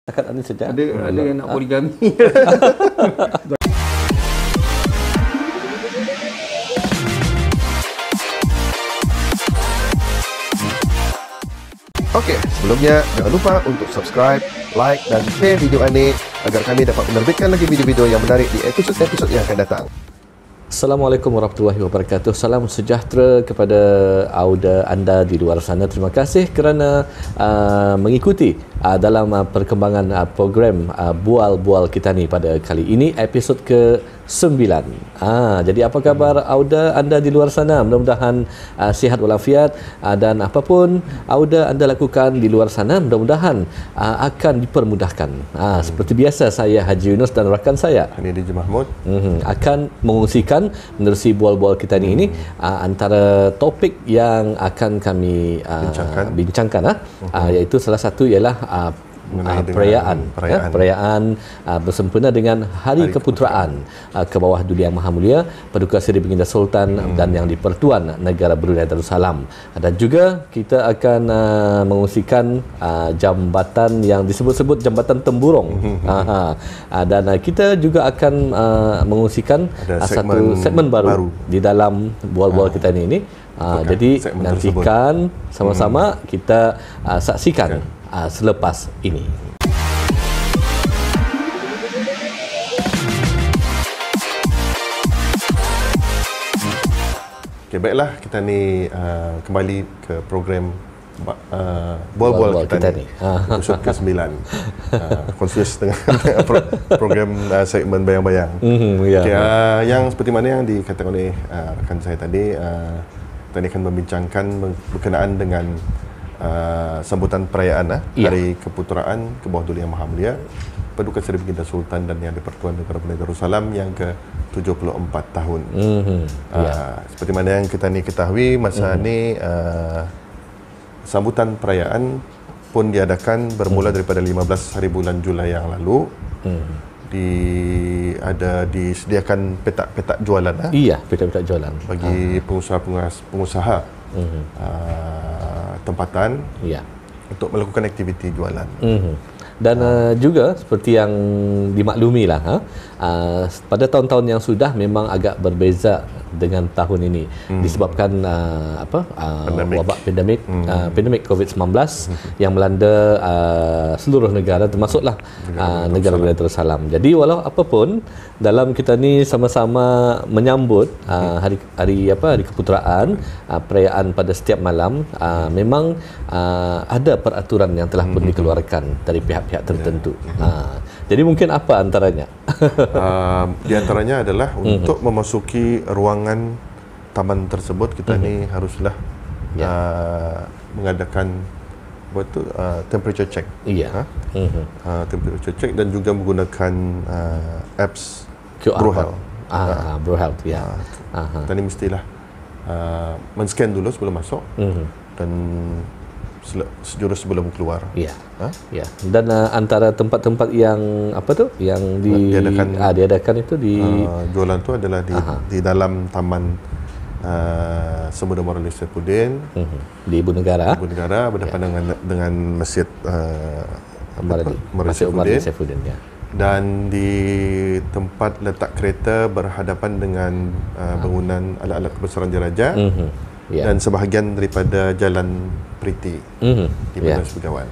Setakat ini saja. Ada yang nak poligami. Okey, sebelumnya jangan lupa untuk subscribe, like dan share video ini agar kami dapat menerbitkan lagi video-video yang menarik di episod-episod yang akan datang. Assalamualaikum warahmatullahi wabarakatuh. Salam sejahtera kepada auda anda di luar sana. Terima kasih kerana mengikuti dalam perkembangan program Bual-Bual kita ni pada kali ini, episod ke-9. Jadi apa khabar auda anda di luar sana? Mudah-mudahan sihat walafiat, dan apapun auda anda lakukan di luar sana, mudah-mudahan akan dipermudahkan. Seperti biasa, saya Haji Yunus dan rakan saya Hanidi Mahmud akan mengungsikan menerusi bual-bual kita ini antara topik yang akan kami bincangkan, iaitu salah satu ialah perayaan bersempena dengan Hari Keputeraan ke bawah Duli Yang Maha Mulia Paduka Seri Baginda Sultan dan Yang di-Pertuan Negara Brunei Darussalam. Dan juga kita akan mengungsikan jambatan yang disebut-sebut Jambatan Temburong. Dan kita juga akan mengungsikan satu segmen baru di dalam bual-bual kita ini. Jadi nantikan sama-sama kita saksikan selepas ini. Okey, baiklah, kita ni kembali ke program Bual-Bual kita ni. Episod ke-9. Confused dengan program segmen Bayang-Bayang. Okay, yang seperti mana yang dikatakan oleh rakan saya tadi, kita akan membincangkan berkenaan dengan sambutan perayaan Hari Keputeraan ke bawah Duli Yang Maha Mulia Paduka Seri Baginda Sultan dan Yang di-Pertuan Negara Brunei Darussalam yang ke-74 tahun. Seperti mana yang kita ni ketahui, masa ni sambutan perayaan pun diadakan bermula daripada 15 hari bulan Julai yang lalu. Disediakan petak-petak jualan petak-petak jualan bagi pengusaha tempatan untuk melakukan aktiviti jualan. Dan juga seperti yang dimaklumilah, pada tahun-tahun yang sudah memang agak berbeza dengan tahun ini disebabkan wabak pandemik COVID-19 yang melanda seluruh negara, termasuklah negara Brunei Darussalam. Jadi walau apapun, dalam kita ni sama-sama menyambut hari Keputeraan, perayaan pada setiap malam, memang ada peraturan yang telah pun dikeluarkan dari pihak-pihak tertentu. Jadi mungkin apa antaranya? Di antaranya adalah untuk memasuki ruangan taman tersebut, kita ni haruslah mengadakan temperature check. Temperature check dan juga menggunakan apps BroHealth. BroHealth, Kita ni mestilah men-scan dulu sebelum masuk dan sejurus sebelum keluar. Dan antara tempat-tempat yang diadakan itu jualan tu adalah di dalam taman Semudra Morali Saifuddin di Ibu Negara berdepan dengan Masjid Masjid Umar Saifuddin, dan di tempat letak kereta berhadapan dengan bangunan ala-ala kebesaran diraja dan sebahagian daripada Jalan Priti di Bandar Sebegawan.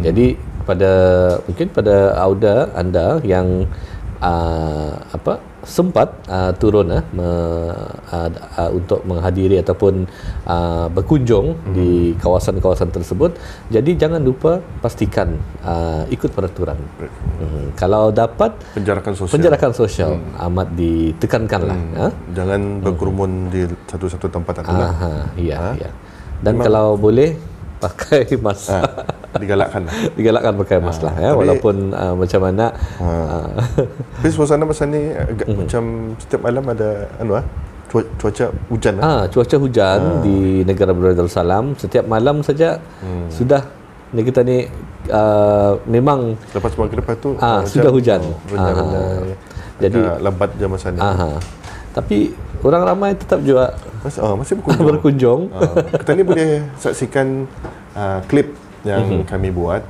Jadi mungkin pada auda anda yang sempat turun untuk menghadiri ataupun berkunjung di kawasan-kawasan tersebut, jadi jangan lupa pastikan ikut peraturan. Kalau dapat penjarakan sosial amat ditekankanlah. Jangan berkerumun di satu-satu tempat adalah. Dan memang, kalau boleh pakai mask. Digalakkan pakai mask lah, walaupun macam mana. Tapi suasana masa ni agak macam setiap malam ada cuaca hujan. Cuaca hujan di negara Brunei Darussalam setiap malam saja sudah kita ni memang lepas maghrib tu sudah hujan. Jadi lambat je masa ni. Tapi orang ramai tetap juga masih berkunjung. Kita ni boleh saksikan klip yang kami buat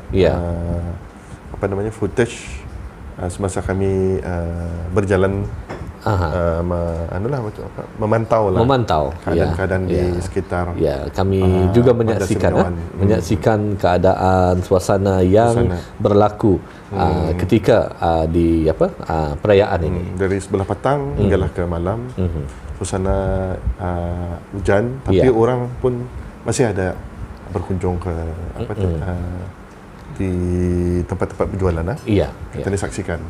footage semasa kami berjalan memantau keadaan di sekitar. Ya, kami juga menyaksikan keadaan suasana yang berlaku ketika di perayaan ini. Dari sebelah petang hinggalah ke malam. Suasana hujan, tapi orang pun masih ada berkunjung ke di tempat-tempat berjualan. Kita disaksikan.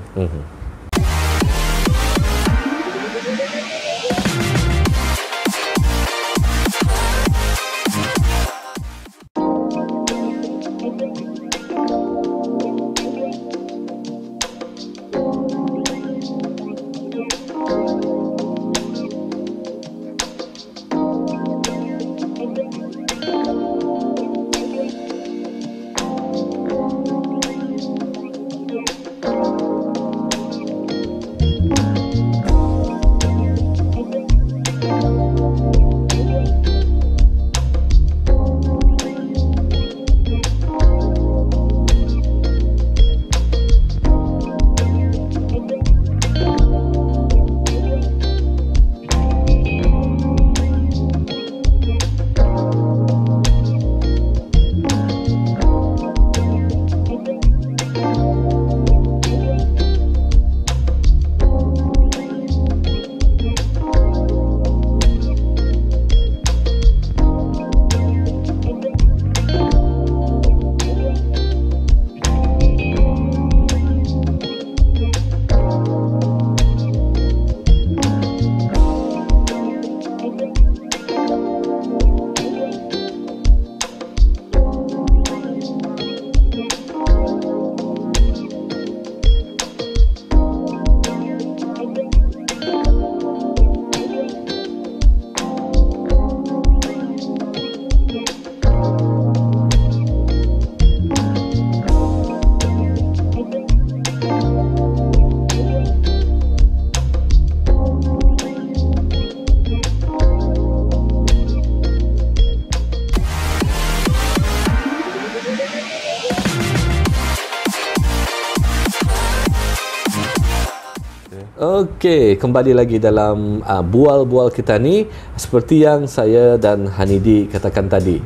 Okey, kembali lagi dalam bual-bual kita ni, seperti yang saya dan Hanidi katakan tadi,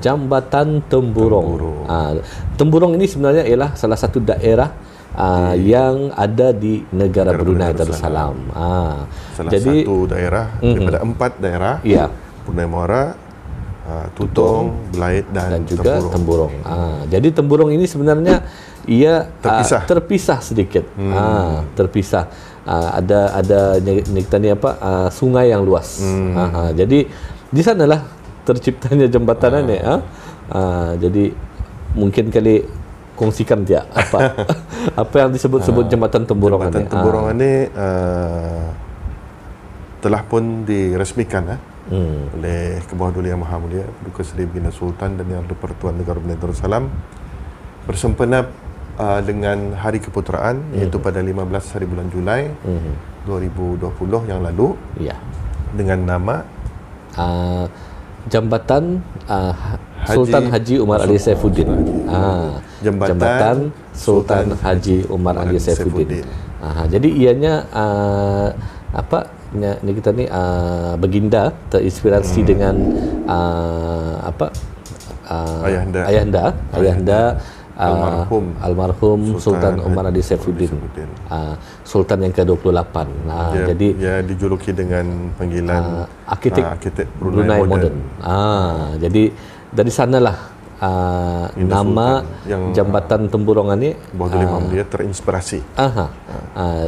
Jambatan Temburong. Temburong ini sebenarnya ialah salah satu daerah yang ada di negara Brunei Darussalam. Salah satu daerah daripada 4 daerah. Brunei Muara, Tutong, Belait dan juga Temburong. Jadi Temburong ini sebenarnya ia terpisah sedikit. Terpisah. Ada kita ni sungai yang luas. Jadi di sanalah terciptanya jambatan ni. Jadi mungkin kali kongsikan dia apa yang disebut-sebut jambatan Temburong ni. Jambatan Temburong ni telah pun diresmikan oleh Kebawah Duli Yang Maha Mulia Paduka Seri Baginda Sultan dan Yang di-Pertuan Negara Brunei Darussalam bersempena dengan Hari Keputeraan iaitu pada 15 hari bulan Julai 2020 yang lalu dengan nama Jambatan Sultan Haji Umar Ali Saifuddin. Jambatan Sultan Haji Umar Ali Saifuddin. Jadi ianya ni kita ni baginda terinspirasi dengan ayahanda almarhum Sultan Umar Ali Saifuddin, Sultan yang ke-28. Jadi dia dijuluki dengan panggilan arkitek Brunei Modern. Jadi dari sanalah nama Jambatan Temburong ni dia terinspirasi.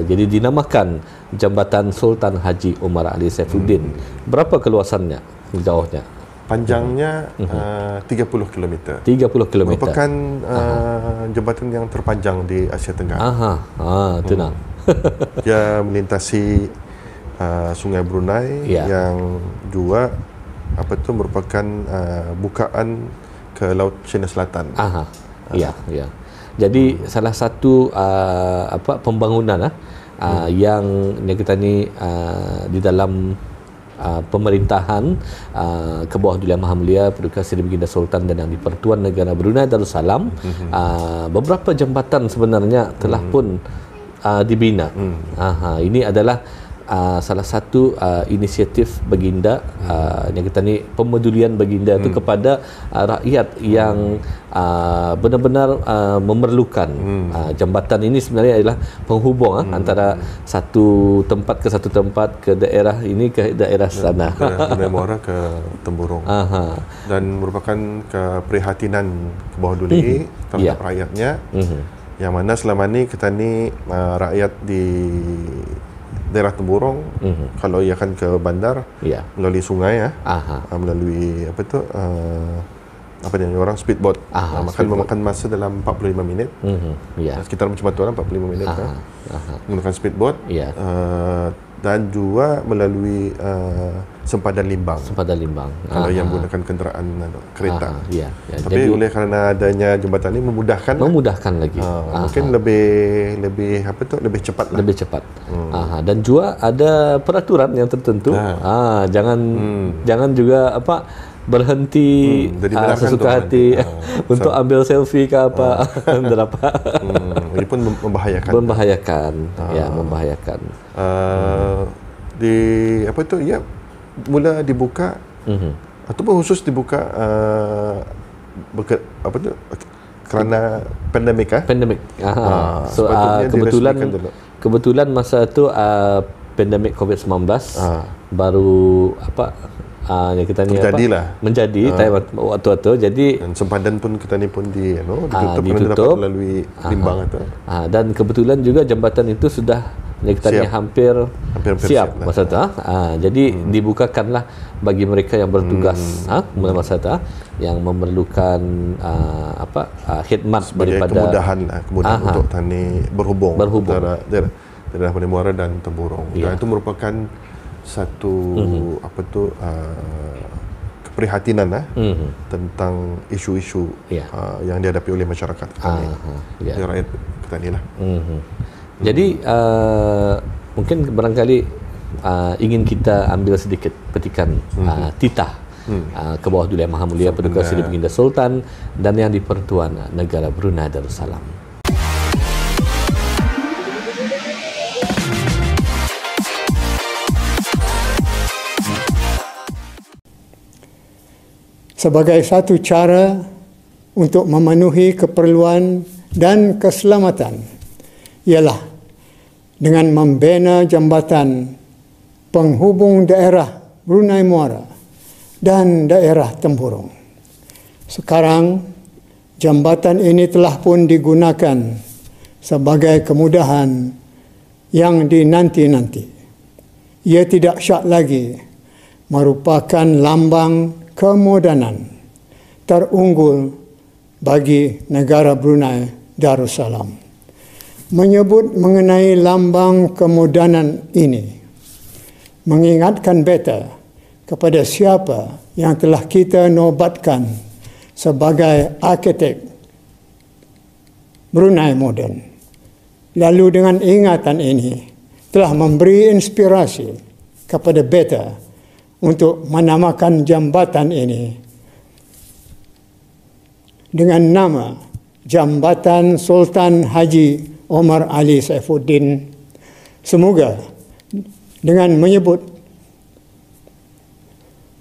Jadi dinamakan Jambatan Sultan Haji Umar Ali Saifuddin. Berapa keluasannya, jauhnya? Panjangnya 30 km. 30 km. Merupakan jambatan yang terpanjang di Asia Tenggara. Tenang. Dia melintasi Sungai Brunei yang juga merupakan bukaan ke Laut Cina Selatan. Jadi salah satu pembangunan yang kita ni di dalam pemerintahan ke bawah Duli Yang Maha Mulia Paduka Seri Baginda Sultan dan Yang di-Pertuan Negara Brunei Darussalam, beberapa jambatan sebenarnya telah pun dibina. Ini adalah salah satu inisiatif baginda, yang kita ni pemedulian baginda itu kepada rakyat yang benar-benar memerlukan. Jambatan ini sebenarnya adalah penghubung antara satu tempat ke satu tempat, ke daerah ini ke daerah sana. Brunei Muara ke Temburong. Dan merupakan keprihatinan ke bawah Duli terhadap rakyatnya, yang mana selama ni kita ni rakyat di daerah Temburong, kalau ia akan ke bandar melalui sungai, melalui apa tu, apa ni orang speedboat, memakan masa dalam 45 minit, sekitar macam tu lah, 45 minit menggunakan speedboat, dan juga melalui sempadan Limbang. Kalau yang menggunakan kenderaan kereta. Tapi jadi, oleh kerana adanya jambatan ini memudahkan lagi. Mungkin lebih apa tu, lebih cepat lah. Lebih cepat. Dan juga ada peraturan yang tertentu. Jangan juga berhenti sesuka hati untuk ambil selfie ke apa. Ini pun membahayakan. Membahayakan. Di apa tu, mula dibuka ataupun khusus dibuka apa tu, kerana pandemik. So kebetulan masa tu pandemik COVID-19 baru yang kita ni menjadi waktu-waktu. Jadi dan sempadan pun kita ni pun ditutup melalui Limbang dan kebetulan juga jambatan itu sudah kita ni hampir siap masa tu. Jadi dibukakanlah bagi mereka yang bertugas masa tu, yang memerlukan khidmat sebagai daripada kemudahan untuk tani berhubung antara daerah Brunei Muara dan Temburong. Dan itu merupakan satu apa tu, keprihatinan tentang isu-isu yang dihadapi oleh masyarakat kami, rakyat kita ni lah. Jadi mungkin barangkali ingin kita ambil sedikit petikan titah ke bawah Duli Yang Maha Mulia Paduka Seri Baginda Sultan dan Yang di-Pertuan Negara Brunei Darussalam. Sebagai satu cara untuk memenuhi keperluan dan keselamatan ialah dengan membina jambatan penghubung daerah Brunei Muara dan daerah Temburong. Sekarang jambatan ini telah pun digunakan sebagai kemudahan yang dinanti-nanti. Ia tidak syak lagi merupakan lambang kemodernan terunggul bagi negara Brunei Darussalam. Menyebut mengenai lambang kemodernan ini mengingatkan beta kepada siapa yang telah kita nobatkan sebagai arkitek Brunei moden. Lalu dengan ingatan ini telah memberi inspirasi kepada beta untuk menamakan jambatan ini dengan nama Jambatan Sultan Haji Omar Ali Saifuddin. Semoga dengan menyebut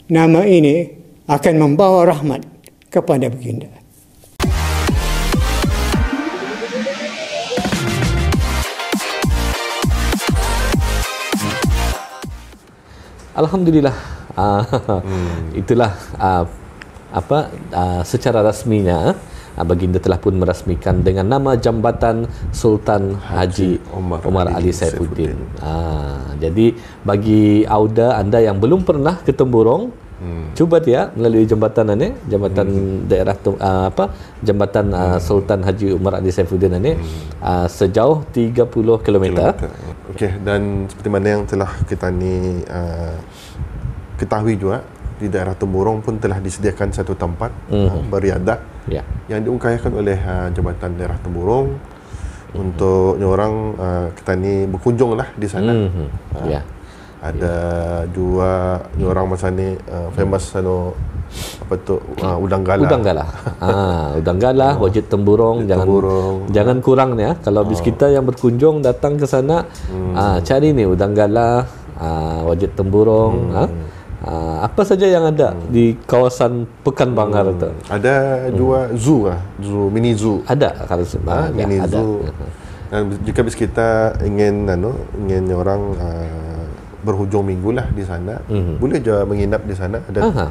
nama ini akan membawa rahmat kepada baginda. Alhamdulillah, itulah secara rasminya baginda telah pun merasmikan dengan nama Jambatan Sultan Haji Omar Ali Saifuddin. Jadi bagi anda yang belum pernah ke Temburong, cuba melalui jambatan ini, jambatan daerah Jambatan Sultan Haji Omar Ali Saifuddin ini sejauh 30 km. Okey, dan seperti mana yang telah kita ni ketahui juga, di daerah Temburong pun telah disediakan satu tempat beriadah yang diungkayahkan oleh Jabatan Daerah Temburong untuk orang kita ni berkunjung lah di sana. Ada dua orang masa ni famous apa tu udang galah. Udang galah, wajib temburong, jangan kurang ya. Kalau bis kita yang berkunjung datang ke sana, cari ni udang galah, wajib temburong, apa saja yang ada di kawasan Pekan Bangar itu. Ada dua zoo mini zoo. Ada kalau mini zoo. Dan jika bis kita ingin orang berhujung minggu lah di sana, boleh je menginap di sana.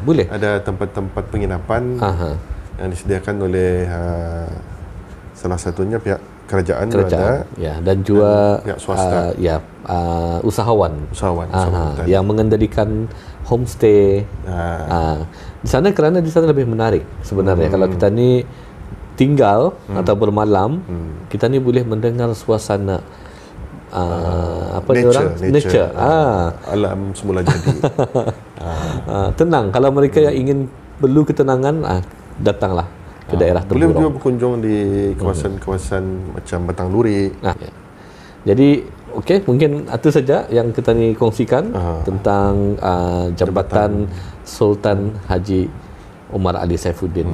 Boleh. Ada tempat-tempat penginapan yang disediakan oleh salah satunya pihak kerajaan ada, ya, dan juga pihak swasta, usahawan yang mengendalikan homestay di sana, kerana di sana lebih menarik sebenarnya. Kalau kita ni tinggal atau bermalam, kita ni boleh mendengar suasana nature. Alam semula jadi. Tenang. Kalau mereka yang ingin perlu ketenangan, datanglah ke daerah Temburong. Boleh juga berkunjung di kawasan-kawasan macam Batang Duri. Jadi mungkin itu saja yang kita ni kongsikan tentang Jambatan Sultan Haji Umar Ali Saifuddin,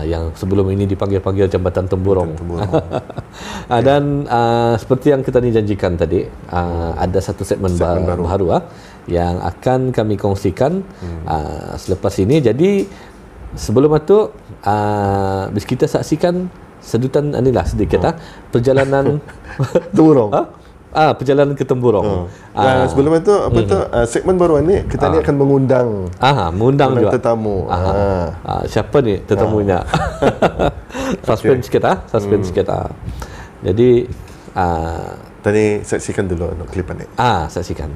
yang sebelum ini dipanggil Jambatan Temburong. Dan seperti yang kita ni janjikan tadi, ada satu segmen baru yang akan kami kongsikan selepas ini. Jadi sebelum itu, bis kita saksikan sedutan inilah sedikit perjalanan Temburong. Perjalanan ke Temburong. Sebelum itu segmen baru ni kita ni akan mengundang juga tetamu. Siapa ni tetamunya? Suspense sikit sikit. Jadi tadi saksikan dulu klipan ni. Saksikan.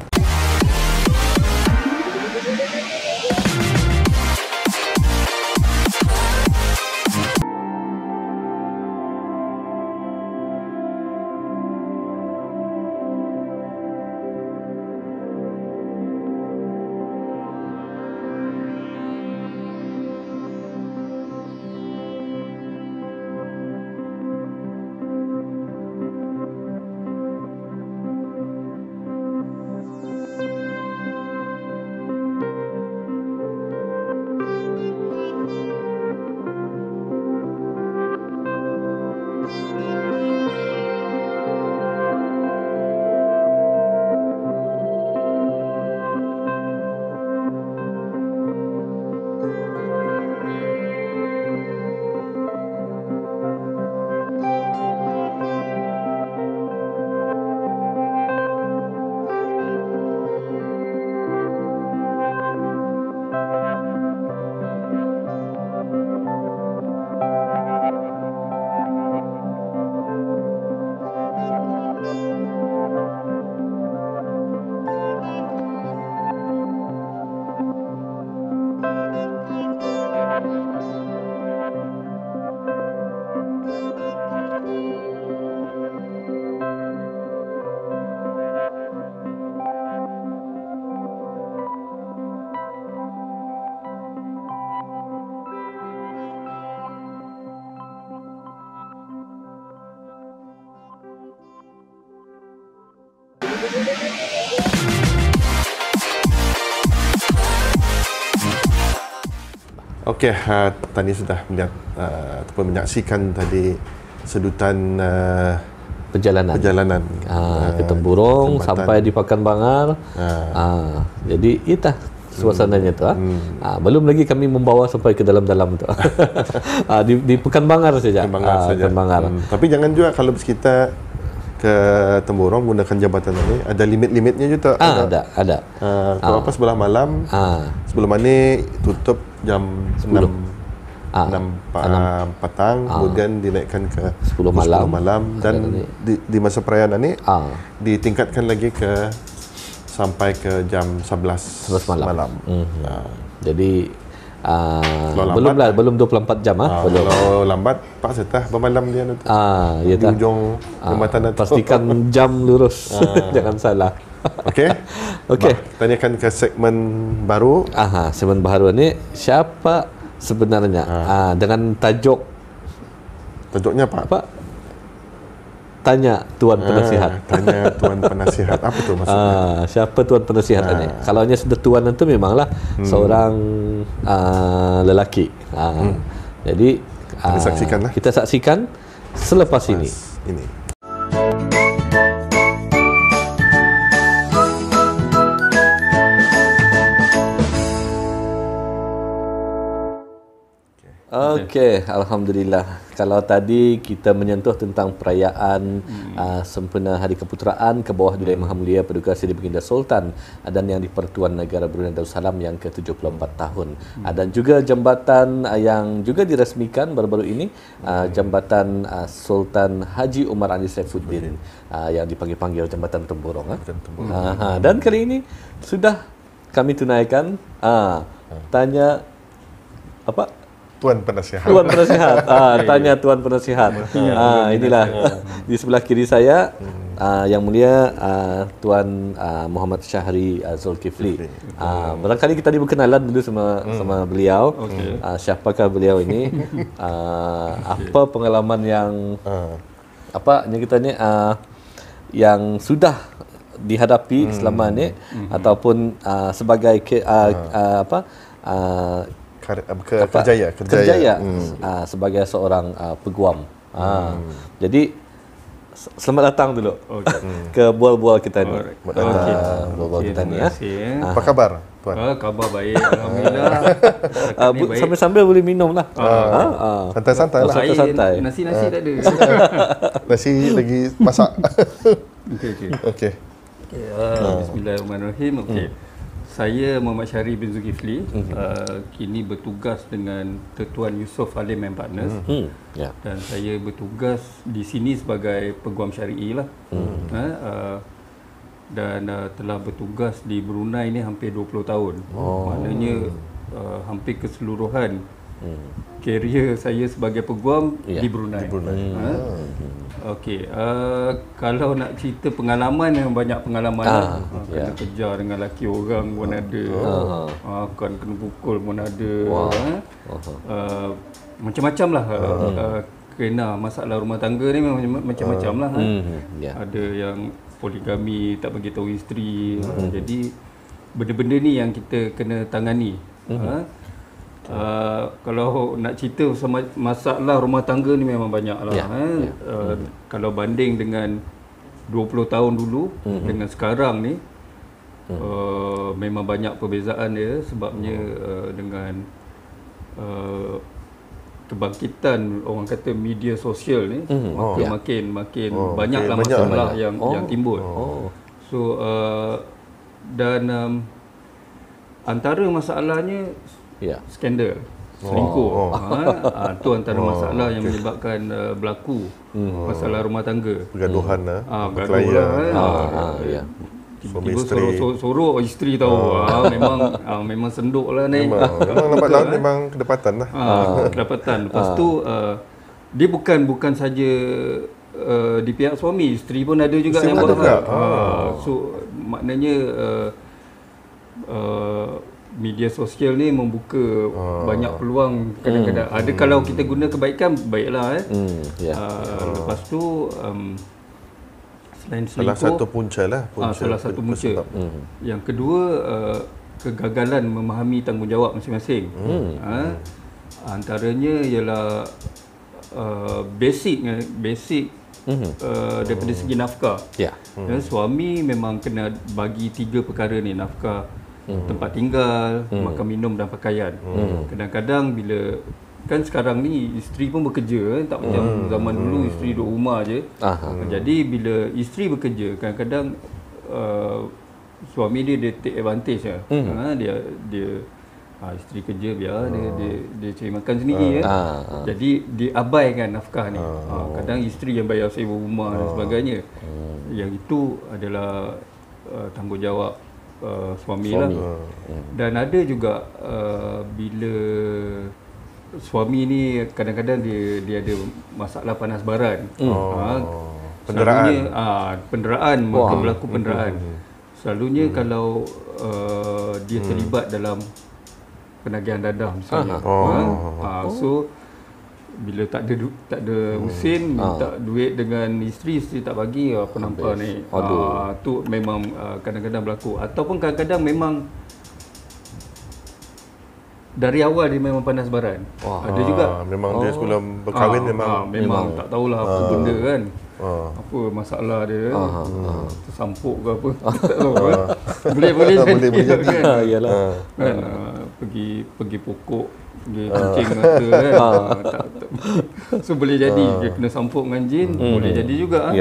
Okey, tadi sudah melihat ataupun menyaksikan tadi sedutan perjalanan ke Temburong sampai di Pekan Bangar. Jadi itu suasananya tu. Belum lagi kami membawa sampai ke dalam-dalam tu. Di Pekan Bangar saja. Pekan Bangar. Tapi jangan juga kalau kita ke Temburong gunakan jambatan ini, ada limit-limitnya juga. Ada. Kalau apa sebelah malam, sebelum ini tutup jam 6 petang, kemudian dinaikkan ke 10 malam dan di masa perayaan ini ditingkatkan lagi ke sampai ke jam 11 malam. Jadi belum 24 jam Kalau lambat pak setah bermalam dia nanti. Di ujung jambatan itu. Pastikan jam lurus. Jangan salah. Okey. Kita akan ke segmen baru. Segmen baru ni siapa sebenarnya? Dengan tajuknya apa? tanya tuan penasihat. Tanya tuan penasihat. Apa tu maksudnya? Siapa tuan penasihat ini? Kalau hanya sudah tuan itu memanglah seorang lelaki. Jadi kita saksikan selepas ini. Okey, alhamdulillah. Kalau tadi kita menyentuh tentang perayaan sempena Hari Keputeraan ke bawah Duli Maha Mulia Paduka Seri Baginda Sultan dan Yang di-Pertuan Negara Brunei Darussalam yang ke-74 tahun. Dan juga jambatan yang juga diresmikan baru-baru ini, jambatan Sultan Haji Umar Ali Saifuddin yang dipanggil-panggil Jambatan Temburong. Dan kali ini sudah kami tunaikan tanya apa? Tuan penasihat. Tuan penasihat. Tanya tuan penasihat. Inilah di sebelah kiri saya yang mulia Tuan Muhammad Syahri Zulkifli. Barangkali kita berkenalan dulu sama beliau. Siapakah beliau ini? Apa pengalaman yang kita ni yang sudah dihadapi selama ni ataupun sebagai kerjaya sebagai seorang peguam. Jadi selamat datang dulu ke bual-bual kita ni. Bual-bual kita ni. Apa kabar, Tuan? Khabar baik, alhamdulillah. Sambil-sambil boleh minum lah. Santai-santai lah. Santai-santai. Nasi tak ada. Nasi lagi masak. Okey. Bismillahirrahmanirrahim. Okey. Saya Muhammad Syahri bin Zulkifli, kini bertugas dengan Tuan Yusof Halim and Partners. Dan saya bertugas di sini sebagai peguam syari'i lah. Dan telah bertugas di Brunei ni hampir 20 tahun. Maknanya hampir keseluruhan karier saya sebagai peguam di Brunei. Okey, kalau nak cerita pengalaman, yang banyak pengalaman kena kejar dengan laki orang pun ada, kena pukul pun ada, macam-macam lah. Kena masalah rumah tangga ni macam-macam lah. Ada yang poligami, tak bagi tahu isteri. Jadi benda-benda ni yang kita kena tangani. Kalau nak cerita masalah rumah tangga ni memang banyak lah. Kalau banding dengan 20 tahun dulu dengan sekarang ni, memang banyak perbezaan dia. Sebabnya dengan kebangkitan orang kata media sosial ni, makin banyaklah masalah yang timbul. So dan antara masalahnya skandal, selingkuh. Itu antara masalah yang menyebabkan berlaku masalah rumah tangga. Pergaduhan tiba-tiba sorok isteri tahu. Memang senduk lah ni. Memang lambat laun memang kedapatan lah. Kedapatan. Lepas tu dia bukan saja di pihak suami, isteri pun ada juga yang buat. So maknanya media sosial ni membuka banyak peluang. Kadang-kadang ada, kalau kita guna kebaikan, baiklah. Lepas tu selain selingkuh, salah satu punca. Yang kedua, kegagalan memahami tanggungjawab masing-masing. Antaranya ialah basic daripada segi nafkah. Suami memang kena bagi 3 perkara ni: nafkah, tempat tinggal, makan, minum dan pakaian. Kadang-kadang bila kan sekarang ni isteri pun bekerja, tak macam zaman dulu isteri duduk rumah je. Jadi bila isteri bekerja, kadang-kadang suami dia take advantage lah. Dia isteri kerja, biar dia cari makan sendiri. Jadi diabaikan nafkah ni. Kadang isteri yang bayar sewa rumah dan sebagainya. Yang itu adalah tanggungjawab suami lah. Dan ada juga bila suami ni kadang-kadang dia ada masalah panas baran. Penderaan, maka berlaku penderaan. Selalunya kalau dia terlibat dalam penagihan dadah misalnya. So bila tak ada usin, minta duit dengan isteri tak bagi, apa nampak ni. Tu memang kadang-kadang berlaku. Ataupun kadang-kadang memang dari awal dia memang panas baran. Ada juga. Memang dia sebelum berkahwin memang tak tahulah apa benda kan. Apa masalah dia. Tersampuk ke apa. Tak tahu kan. Boleh jadi kan. Yalah. Kan pergi pokok, pergi kencing mata kan. So boleh jadi dia kena sampuk dengan jin, boleh jadi juga.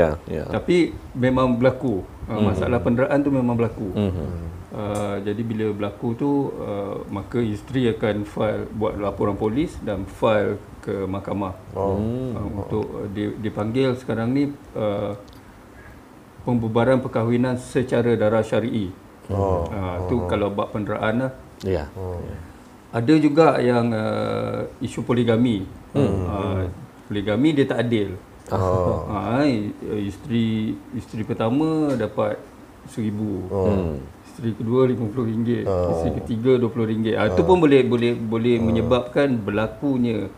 Tapi memang berlaku. Masalah penderaan tu memang berlaku. Jadi bila berlaku tu maka isteri akan buat laporan polis dan file ke mahkamah untuk dipanggil sekarang ni pembubaran perkahwinan secara darah syar'i. Tu kalau bab penderaan lah. Ada juga yang isu poligami. Poligami dia tak adil. Isteri pertama dapat RM1,000. Isteri kedua RM50, isteri ketiga RM20. Itu pun boleh menyebabkan berlakunya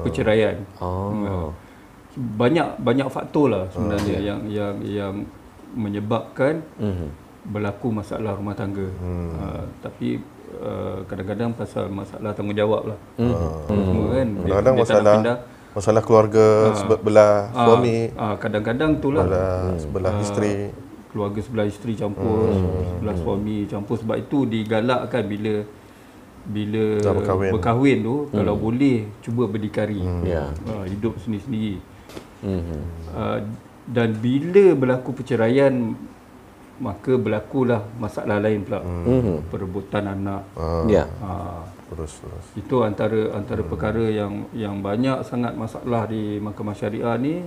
perceraian. Banyak faktor lah sebenarnya yang menyebabkan berlaku masalah rumah tangga. Tapi kadang-kadang pasal masalah tanggungjawab lah. Semua kan. Kadang-kadang masalah keluarga sebelah suami. Kadang-kadang itulah. Sebelah isteri. Keluarga sebelah isteri campur, sebelah suami campur. Sebab itu digalakkan bila berkahwin tu kalau boleh cuba berdikari. Hidup sendiri-sendiri. Dan bila berlaku perceraian maka berlakulah masalah lain pula. Perebutan anak. Terus. Itu antara perkara yang banyak sangat masalah di mahkamah syariah ni.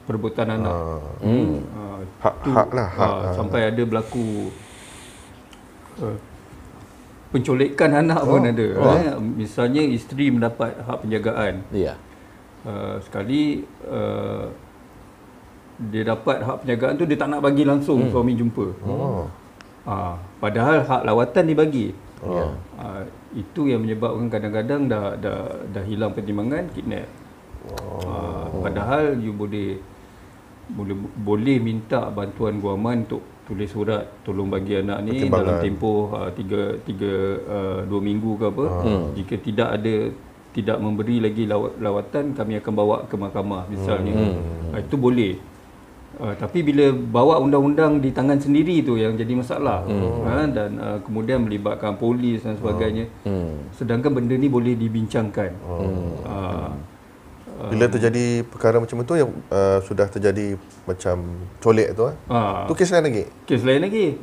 Perebutan anak. Hak lah. Sampai ada berlaku penculikan anak pun ada. Misalnya isteri mendapat hak penjagaan. Sekali dia dapat hak penjagaan tu, dia tak nak bagi langsung suami jumpa. Padahal hak lawatan dibagi. Itu yang menyebabkan kadang-kadang dah hilang pertimbangan, kidnap. Padahal you boleh minta bantuan guaman untuk tulis surat tolong bagi anak ni dalam tempoh 2 minggu ke apa. Jika tidak memberi lagi lawatan, kami akan bawa ke mahkamah misalnya. Itu boleh. Tapi bila bawa undang-undang di tangan sendiri tu yang jadi masalah. Dan kemudian melibatkan polis dan sebagainya. Sedangkan benda ni boleh dibincangkan. Bila terjadi perkara macam tu yang sudah terjadi macam colek tu, tu kes lain lagi? Kes lain lagi.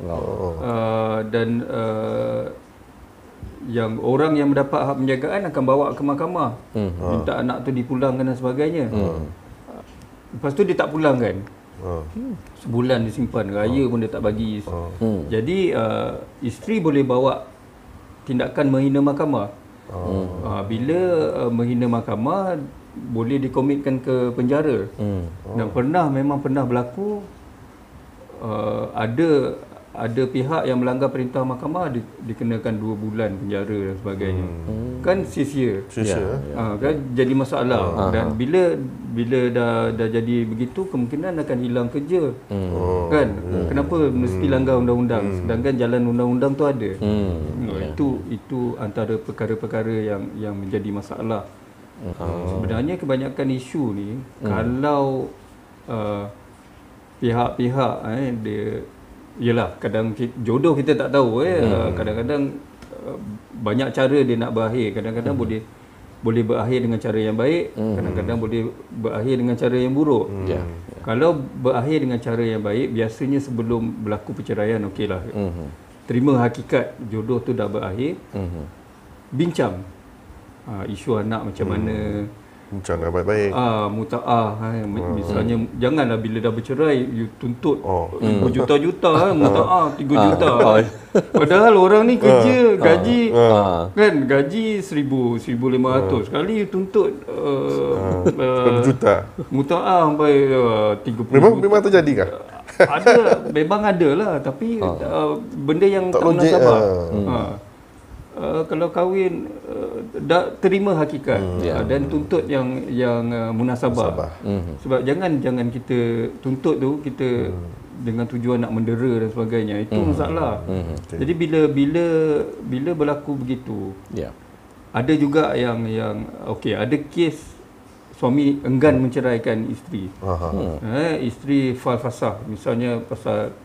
Dan yang orang yang mendapat hak penjagaan akan bawa ke mahkamah. Minta anak tu dipulangkan dan sebagainya. Lepas tu dia tak pulangkan. Sebulan disimpan, raya pun dia tak bagi. Jadi isteri boleh bawa tindakan menghina mahkamah. Bila menghina mahkamah boleh dikomitkan ke penjara. Dan memang pernah berlaku ada pihak yang melanggar perintah mahkamah dikenakan 2 bulan penjara dan sebagainya. Kan sia-sia. Kan jadi masalah. Dan bila dah jadi begitu, kemungkinan akan hilang kerja. Kan? Kenapa mesti langgar undang-undang sedangkan jalan undang-undang tu ada. Itu antara perkara-perkara yang menjadi masalah. Sebenarnya kebanyakan isu ni kalau pihak-pihak dia, yelah, kadang jodoh kita tak tahu. Kadang-kadang banyak cara dia nak berakhir. Kadang-kadang boleh berakhir dengan cara yang baik, kadang-kadang boleh berakhir dengan cara yang buruk. Kalau berakhir dengan cara yang baik, biasanya sebelum berlaku perceraian, okeylah. Terima hakikat jodoh tu dah berakhir. Bincang isu anak macam mana, Bincang baik-baik. Muta'ah. Misalnya, janganlah bila dah bercerai, you tuntut berjuta-juta, muta'ah 3 juta. Padahal orang ni kerja, gaji, kan, gaji 1,000, 1,500. Sekali you tuntut juta. Muta'ah sampai 30 Memang terjadi kah? Memang ada lah. Tapi benda yang tak munasabah. kalau kahwin dah terima hakikat dan tuntut yang munasabah. Sebab jangan kita tuntut tu kita dengan tujuan nak mendera dan sebagainya. Itu masalah. Jadi bila berlaku begitu, ada juga yang okey, ada kes suami enggan menceraikan isteri. Isteri falfasah misalnya pasal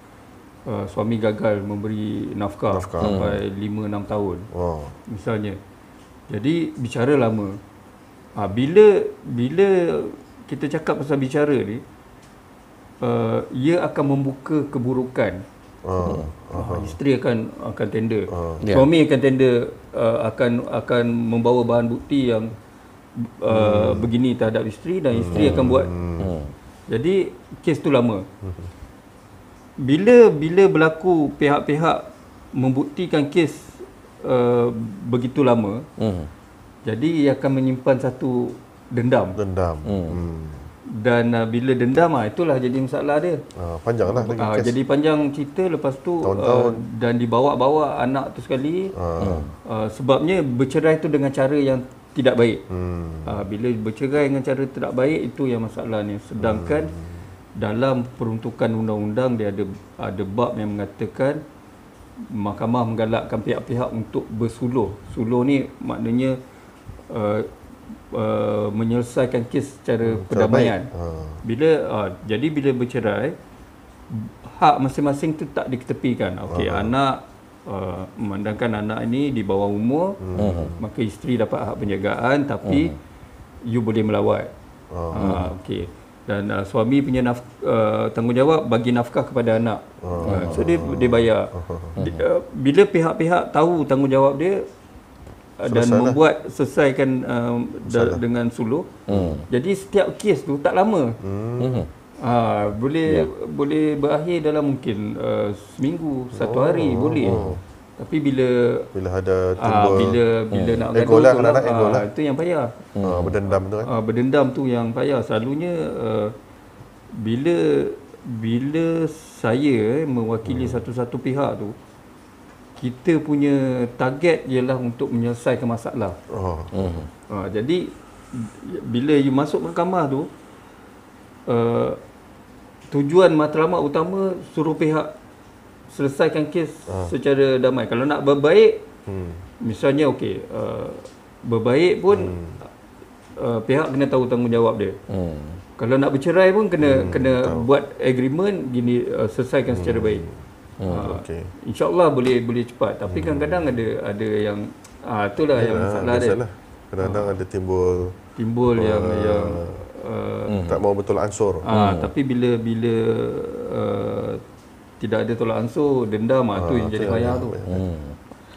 suami gagal memberi nafkah sampai 5-6 tahun misalnya. Jadi bicara lama. Bila kita cakap pasal bicara ni, ia akan membuka keburukan. Isteri akan tender, suami akan tender, akan membawa bahan bukti yang begini terhadap isteri, dan isteri akan buat. Jadi kes tu lama. Bila berlaku pihak-pihak membuktikan kes begitu lama, jadi ia akan menyimpan satu dendam. Dan bila dendam, itulah jadi masalah dia. Panjanglah lagi kes. Jadi panjang cerita, lepas tu dan dibawa-bawa anak tu sekali. Sebabnya bercerai tu dengan cara yang tidak baik. Bila bercerai dengan cara tidak baik, itu yang masalahnya. Sedangkan dalam peruntukan undang-undang dia ada bab yang mengatakan mahkamah menggalakkan pihak-pihak untuk bersuluh. Suluh ni maknanya menyelesaikan kes secara perdamaian. Jadi bila bercerai, hak masing-masing tu tak diketepikan. Okey, anak memandangkan anak ini di bawah umur, maka isteri dapat hak penjagaan, tapi you boleh melawat. Okey. Dan suami punya tanggungjawab bagi nafkah kepada anak. So dia bayar. Bila pihak-pihak tahu tanggungjawab dia dan membuat selesaikan dengan suluh, jadi setiap kes tu tak lama. Boleh berakhir dalam mungkin seminggu, 1 hari boleh. Tapi bila ada timbul bila nak gaduh tu, itu yang payah. Berdendam tu kan. Berdendam tu yang payah. Selalunya bila saya mewakili satu-satu pihak tu, kita punya target ialah untuk menyelesaikan masalah. Jadi bila you masuk mahkamah tu, tujuan matlamat utama suruh pihak selesaikan kes secara damai. Kalau nak berbaik, misalnya okey, berbaik pun pihak kena tahu tanggungjawab dia. Kalau nak bercerai pun kena buat agreement gini, selesaikan secara baik. InsyaAllah boleh cepat. Tapi kadang-kadang ada yang itulah yang masalah dia. Kadang-kadang ada timbul yang tak mau betul ansur. Tapi bila tidak ada tolak ansur, dendam, tu yang jadi payah tu.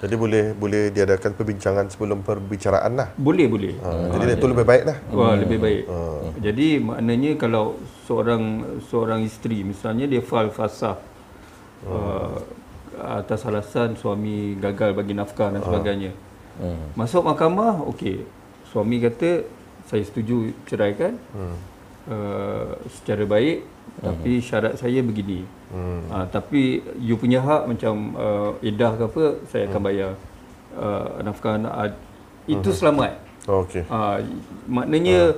Jadi boleh diadakan perbincangan sebelum perbicaraan lah. Boleh. Jadi itu lebih baik lah. Lebih baik. Jadi maknanya kalau seorang isteri misalnya dia falfasah atas alasan suami gagal bagi nafkah dan sebagainya. Masuk mahkamah, okey. Suami kata saya setuju ceraikan secara baik, tapi syarat saya begini. Tapi you punya hak macam iddah ke apa, saya akan bayar nafkah anak. Itu selamat. Maknanya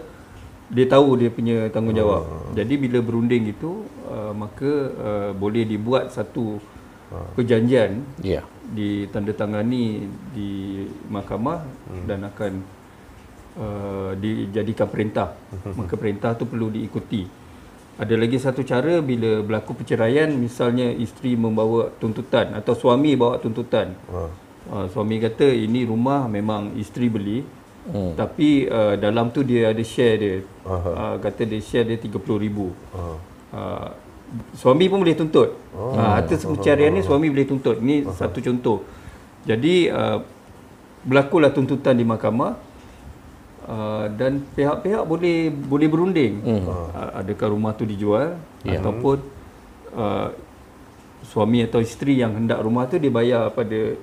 dia tahu dia punya tanggungjawab. Jadi bila berunding itu, maka boleh dibuat satu perjanjian, ditandatangani di mahkamah dan akan dijadikan perintah. Maka perintah tu perlu diikuti. Ada lagi satu cara, bila berlaku perceraian, misalnya isteri membawa tuntutan atau suami bawa tuntutan. Suami kata ini rumah memang isteri beli, tapi dalam tu dia ada share dia. Kata dia share dia 30,000. Suami pun boleh tuntut. Atas perceraian ni suami boleh tuntut. Ini satu contoh. Jadi berlakulah tuntutan di mahkamah. Dan pihak-pihak boleh berunding. Adakah rumah tu dijual, ataupun suami atau isteri yang hendak rumah tu dibayar pada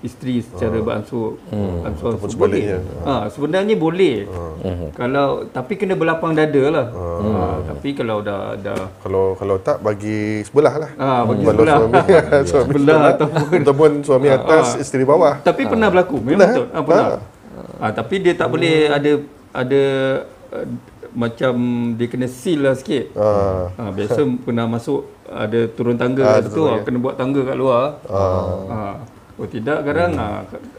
isteri secara beransur ataupun sebaliknya. Sebenarnya boleh. Kalau tapi kena berlapang dada lah. Tapi kalau dah kalau tak bagi sebelah lah. Bagi Kalau sebelah. suami Sebelah ataupun suami atas, isteri bawah. Tapi pernah berlaku, memang betul. Pernah. Tapi dia tak boleh ada macam dia kena seal lah sikit. Biasa pernah masuk ada turun tangga kat situ, kena buat tangga kat luar. Oh tidak, kadang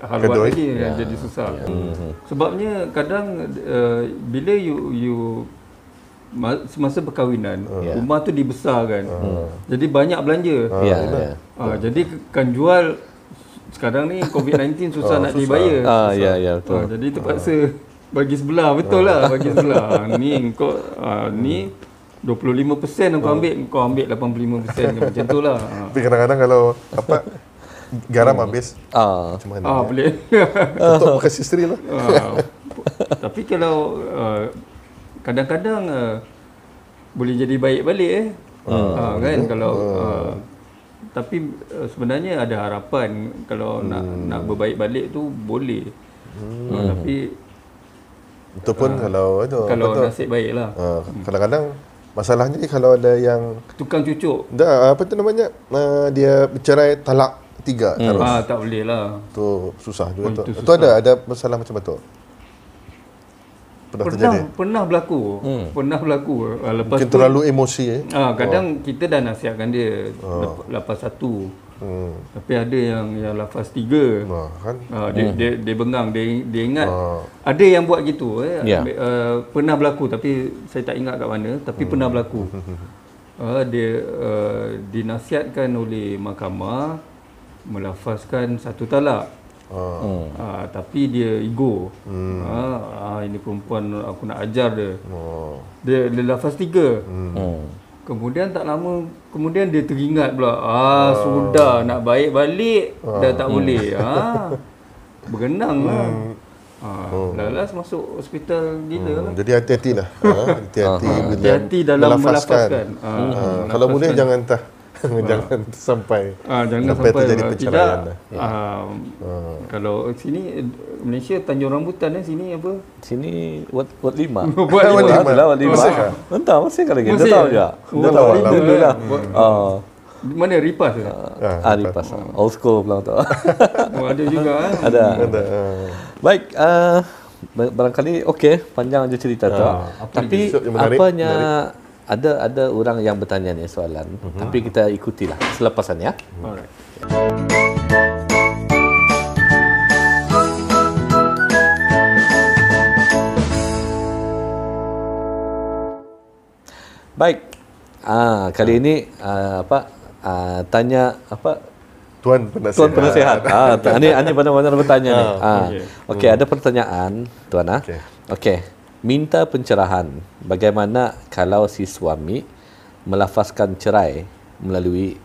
haluan lagi jadi susah. Sebabnya kadang bila you semasa perkahwinan, rumah tu dibesarkan. Jadi banyak belanja. Jadi kan jual sekarang ni COVID-19 susah nak dibayar. Betul. Jadi terpaksa bagi sebelah, betul lah bagi sebelah. Ni kau ni 25% kau ambil 85% macam tu lah. Tapi kadang-kadang kalau garam habis, macam mana? Boleh. Untuk bekas isteri lah. Tapi kalau kadang-kadang boleh jadi baik balik kan kalau tapi sebenarnya ada harapan kalau nak berbaik balik tu boleh. Tapi itu pun kalau nasib baiklah. Kadang-kadang masalahnya kalau ada yang tukang cucuk. Apa tu namanya? Dia bercerai talak 3 terus. Tak boleh lah. Tu susah juga tu. Tu ada masalah macam tu. Pernah berlaku. Pernah berlaku. Lepas mungkin tu terlalu emosi kadang kita dah nasihatkan dia lafaz 1. Tapi ada yang lafaz 3. Kan? Dia bengang, dia ingat. Ada yang buat gitu. Pernah berlaku tapi saya tak ingat kat mana, tapi pernah berlaku. Dia dinasihatkan oleh mahkamah melafazkan 1 talak. Tapi dia ego. Ini perempuan aku nak ajar dia. Dia lafaz 3. Kemudian tak lama kemudian dia teringat pula. Sudah nak baik balik dah tak boleh. Bergenang lah. Lalas masuk hospital gila lah. Jadi hati-hatilah. Hati-hati dalam melafazkan. Kalau boleh jangan jangan sampai terjadi perceraian. Kalau sini Malaysia Tanjung Rambutan sini apa? Sini Ward 5. Ward 5. Masih kan lagi. Dah tahu juga. Dah tahu lah. Mana Ripas? Ripas. Old school pula tu. Ada juga. Ada. Baik, barangkali panjang je cerita tu. Tapi apanya ada orang yang bertanya ni soalan, tapi kita ikutilah selepasan ya. Alright. Baik. Kali ini tanya Tuan Penasihat. Ini benar-benar bertanya ni. Okey, ada pertanyaan tuan Okey. Minta pencerahan bagaimana kalau si suami melafazkan cerai melalui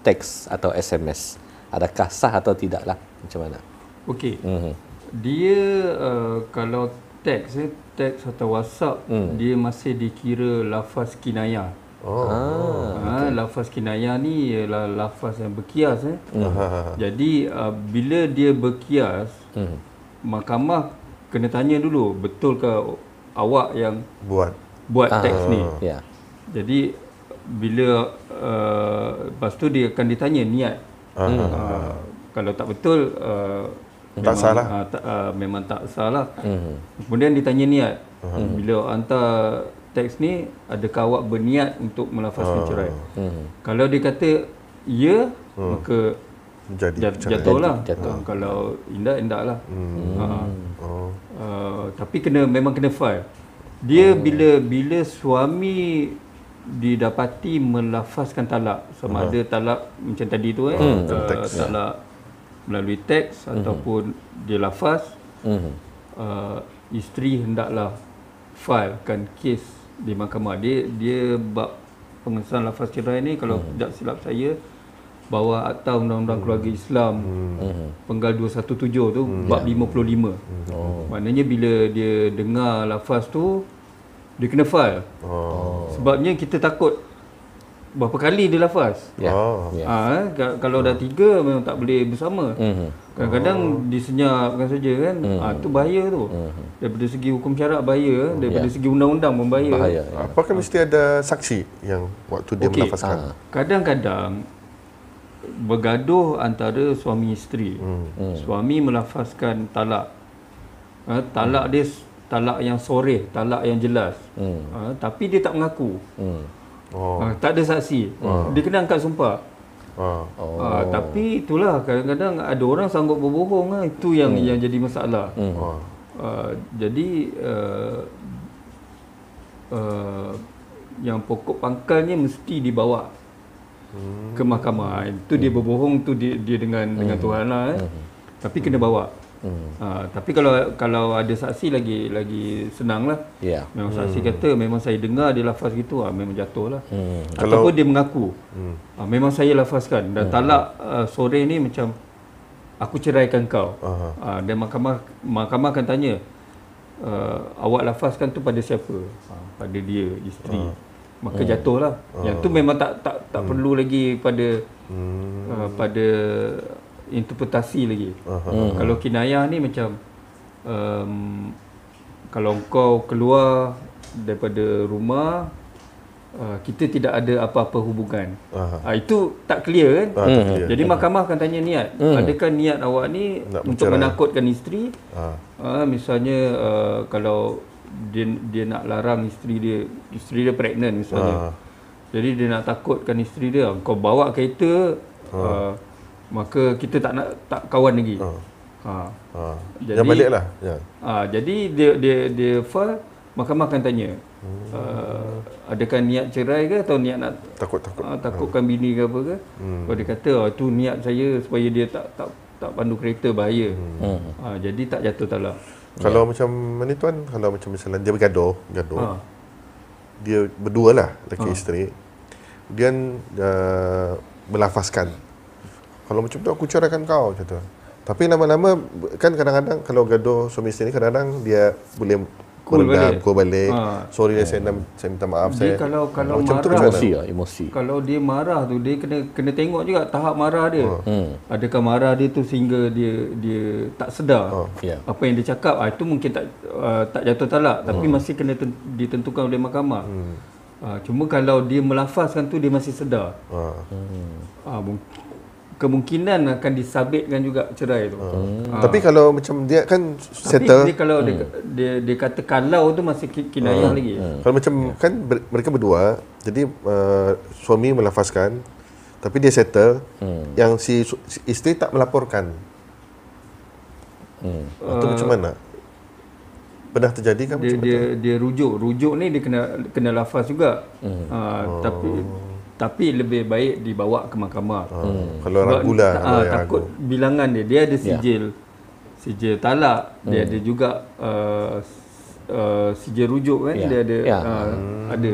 teks atau SMS. Adakah sah atau tidaklah? Macam mana? Okey. Dia kalau teks atau WhatsApp dia masih dikira lafaz kinayah. Lafaz kinayah ni ialah lafaz yang berkias. Jadi bila dia berkias, mahkamah kena tanya dulu betul ke awak yang buat teks ni. Jadi bila lepas tu dia akan ditanya niat. Kalau tak betul tak salah. Memang tak salah. Kemudian ditanya niat. Bila hantar teks ni, adakah awak berniat untuk melafazkan cerai? Kalau dia kata ya, maka jatuhlah. Kalau indak lah. Tapi memang kena file. Dia bila suami didapati melafazkan talak, sama ada talak macam tadi tu talak melalui teks ataupun dia lafaz, isteri hendaklah filekan kes di mahkamah. Dia bab pengesahan lafaz cerai ni, kalau tidak silap saya, bawah Akta Undang-Undang Keluarga Islam Penggal 217 tu bab 55. Maknanya bila dia dengar lafaz tu, dia kena file. Sebabnya kita takut berapa kali dia lafaz. Kalau dah 3 memang tak boleh bersama. Kadang-kadang disenyapkan saja kan. Tu bahaya tu. Daripada segi hukum syarak bahaya, daripada segi undang-undang pun bahaya. Apakah mesti ada saksi yang waktu dia melafazkan? Kadang-kadang bergaduh antara suami isteri. Suami melafazkan talak. Talak dia talak yang soreh, talak yang jelas. Tapi dia tak mengaku. Tak ada saksi. Dia kena angkat sumpah. Tapi itulah kadang-kadang ada orang sanggup berbohong. Itu yang jadi masalah. Jadi yang pokok pangkalnya mesti dibawa ke mahkamah. Itu dia berbohong tu dia dengan Tuhan lah. Tapi kena bawa. Tapi kalau ada saksi lagi senang lah. Memang saksi kata memang saya dengar dia lafaz gitu, memang jatuh lah. Ataupun dia mengaku memang saya lafazkan. Dan talak sore ni macam aku ceraikan kau. Dan mahkamah akan tanya, awak lafazkan tu pada siapa? Pada dia, isteri. Maka jatuh lah. Yang tu memang tak perlu lagi pada interpretasi lagi. Kalau kinayah ni macam kalau kau keluar daripada rumah, kita tidak ada apa-apa hubungan. Itu tak clear kan? Jadi mahkamah akan tanya niat. Adakah niat awak ni untuk menakutkan isteri? Misalnya kalau dia nak larang isteri dia pregnant misalnya. Jadi dia nak takutkan isteri dia, kau bawa kereta, maka kita tak kawan lagi. Jadi, yang baliklah. Jadi dia file, mahkamah akan tanya, adakah niat cerai ke atau niat nak takutkan bini ke apa ke? Kalau dia kata itu niat saya supaya dia tak pandu kereta bahaya. Jadi tak jatuh talak. Kalau macam ni tuan, kalau macam misalnya dia bergaduh, dia berdua lah lelaki isteri, kemudian melafazkan, kalau macam tu aku ceraikan kau, macam tu. Tapi lama-lama kan kadang-kadang kalau gaduh suami isteri ni kadang-kadang dia boleh pukul balik. Sorry saya minta maaf. Dia kalau macam marah, tu emosi. Kalau dia marah tu dia kena tengok juga tahap marah dia. Adakah marah dia tu sehingga dia tak sedar apa yang dia cakap, itu mungkin tak jatuh talak, tapi masih kena ditentukan oleh mahkamah. Cuma kalau dia melafazkan tu dia masih sedar, kemungkinan akan disabitkan juga cerai tu. Tapi kalau macam dia kan settle, tapi dia kalau dia kata kalau tu masih kinayah lagi. Kalau macam kan mereka berdua, jadi suami melafazkan tapi dia settle, yang si isteri tak melaporkan. Itu macam mana? Pernah terjadi kan macam dia rujuk ni dia kena lafaz juga. Tapi lebih baik dibawa ke mahkamah. Kalau ragulah, takut bilangan dia ada sijil talak, dia ada juga sijil rujuk kan, dia ada.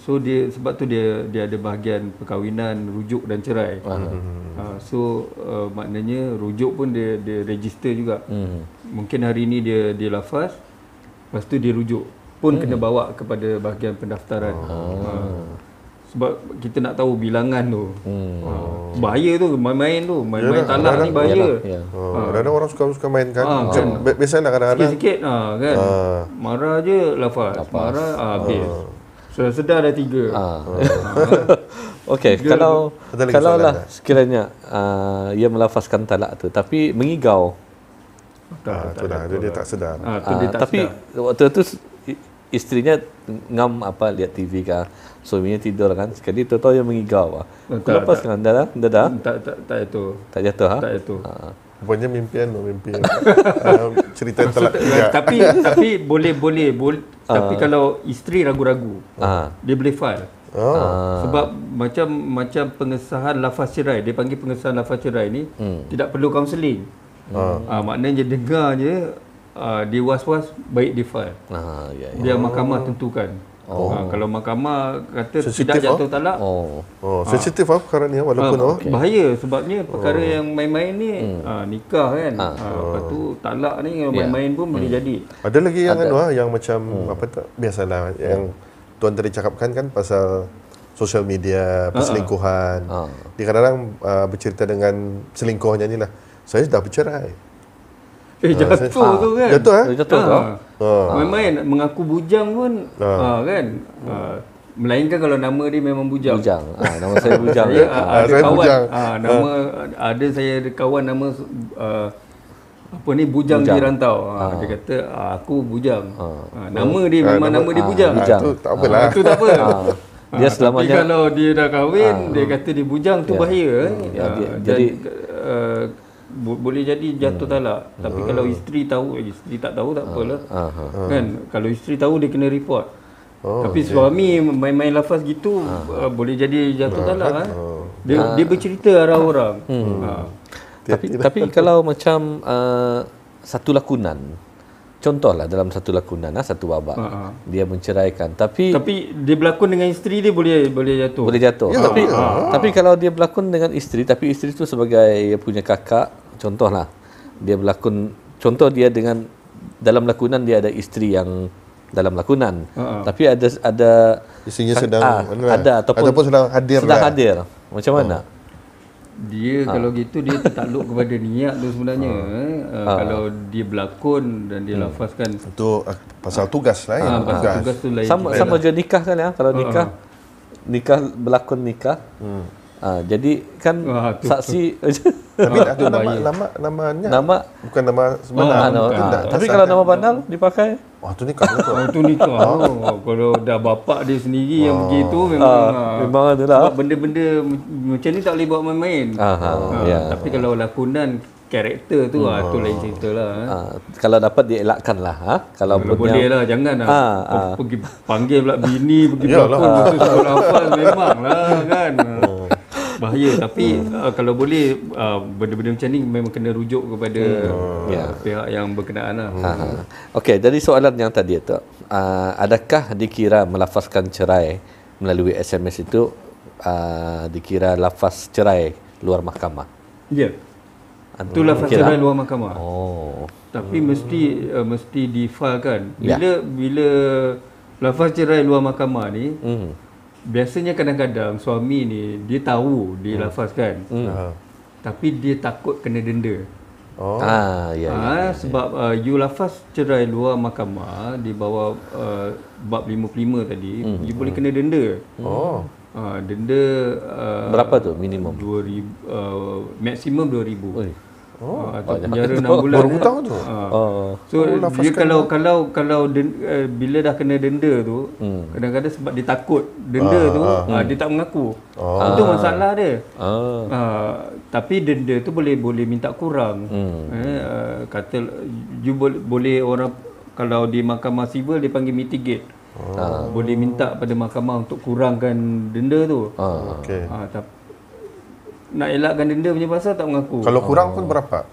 So sebab tu dia ada bahagian perkahwinan, rujuk dan cerai. So maknanya rujuk pun dia register juga. Mungkin hari ni dia lafaz, lepas tu dia rujuk pun kena bawa kepada bahagian pendaftaran. Sebab kita nak tahu bilangan tu. Bahaya tu, main-main talak ni bahaya. Kadang-kadang orang suka main kan. Macam biasalah kadang-kadang sikit-sikit kan. Marah je lafaz. Marah habis. Sudah sedar dah 3. Okey, kalau lah sekiranya ia melafazkan talak tu tapi mengigau. Dia tak sedar. Tapi waktu tu isterinya ngam lihat TV kah, suaminya tidur kan, sekali tu tahu yang mengigau. Lepas kan dah tak jatuh. Tak jatuh Tak jatuh. Rupanya mimpi cerita talak juga. Tapi boleh. Tapi kalau isteri ragu-ragu, dia boleh file. Sebab macam pengesahan lafaz cerai, dia panggil pengesahan lafaz cerai ni tidak perlu kaunseling. Maknanya dengar je, dia was-was, baik di file. Biar mahkamah tentukan. Kalau mahkamah kata tidak jatuh talak, sensitif perkara ni walaupun bahaya, sebabnya perkara yang main-main ni nikah kan. Lepas tu talak ni main-main pun boleh jadi. Ada lagi yang yang macam biasalah yang tuan tadi cakapkan kan pasal sosial media, perselingkuhan. Dia kadang-kadang bercerita dengan selingkuhnya ni lah. Saya dah bercerai. Jatuh tu kan. Jatuh Jatuh tu. Main-main mengaku bujang pun kan. Melainkan kalau nama dia memang bujang. Nama saya Bujang. Ada saya kawan Bujang. nama ada saya ada kawan nama apa ni Bujang di Rantau. Dia kata aku Bujang. Nama dia memang nama dia Bujang. Itu tak apalah. Itu tak apa. Dia Tapi selamanya kalau dia dah kahwin, dia kata dia bujang tu bahaya. jadi boleh jadi jatuh talak. Tapi kalau isteri tahu, isteri tak tahu tak apalah. Kan kalau isteri tahu dia kena report. Tapi suami main-main lafaz gitu boleh jadi jatuh talak. Dia bercerita arah orang. Tapi kalau macam satu lakonan, contohlah dalam satu lakonan, satu babak, dia menceraikan, tapi dia berlakon dengan isteri dia boleh jatuh. Boleh jatuh. Tapi kalau dia berlakon dengan isteri, tapi isteri tu sebagai punya kakak, contohlah dia berlakon, contoh dia dengan dalam lakonan dia ada isteri yang dalam lakonan, tapi ada isinya sedang ada ataupun sedang hadir. Macam mana? Dia kalau gitu dia tertakluk kepada niat tu sebenarnya. Kalau dia berlakon dan dia lafazkan itu pasal tugas lah. Pasal tugas tu lain. Sama je nikah kan ya. Kalau nikah berlakon nikah. Jadi kan saksi tapi itu nama bukan nama sebenar. Tapi kalau nama bandar dipakai, tu nikah. Itu nikah. Kalau dah bapak dia sendiri yang begitu memang adalah. Sebab benda-benda macam ni tak boleh buat main-main. Tapi kalau lakonan karakter tu tu lain cerita lah. Kalau dapat dielakkan lah. Kalau boleh lah, jangan lah pergi panggil pula bini pergi berlakon betul sebab lafaz memang lah kan. Bahaya. Tapi kalau boleh benda-benda macam ni memang kena rujuk kepada pihak yang berkenaan lah. Okey, dari soalan yang tadi tu, adakah dikira melafazkan cerai melalui SMS itu dikira lafaz cerai luar mahkamah? Ya. Itu lafaz cerai luar mahkamah. Tapi mesti difailkan. Bila lafaz cerai luar mahkamah ni biasanya kadang-kadang suami ni dia tahu dia lafazkan. Tapi dia takut kena denda. Sebab you lafaz cerai luar mahkamah di bawah bab 55 tadi, you boleh kena denda. Denda berapa tu minimum? 2,000, maksimum 2,000. Atau penjara 6 bulan. Baru tahu tu. So dia kalau bila dah kena denda tu, kadang-kadang sebab dia takut denda tu, dia tak mengaku. Itu masalah dia. Tapi denda tu boleh minta kurang. Kata you boleh orang kalau di mahkamah sivil dia panggil mitigate. Boleh minta pada mahkamah untuk kurangkan denda tu. Tapi nak elakkan denda punya pasal tak mengaku. Kalau kurang pun berapa?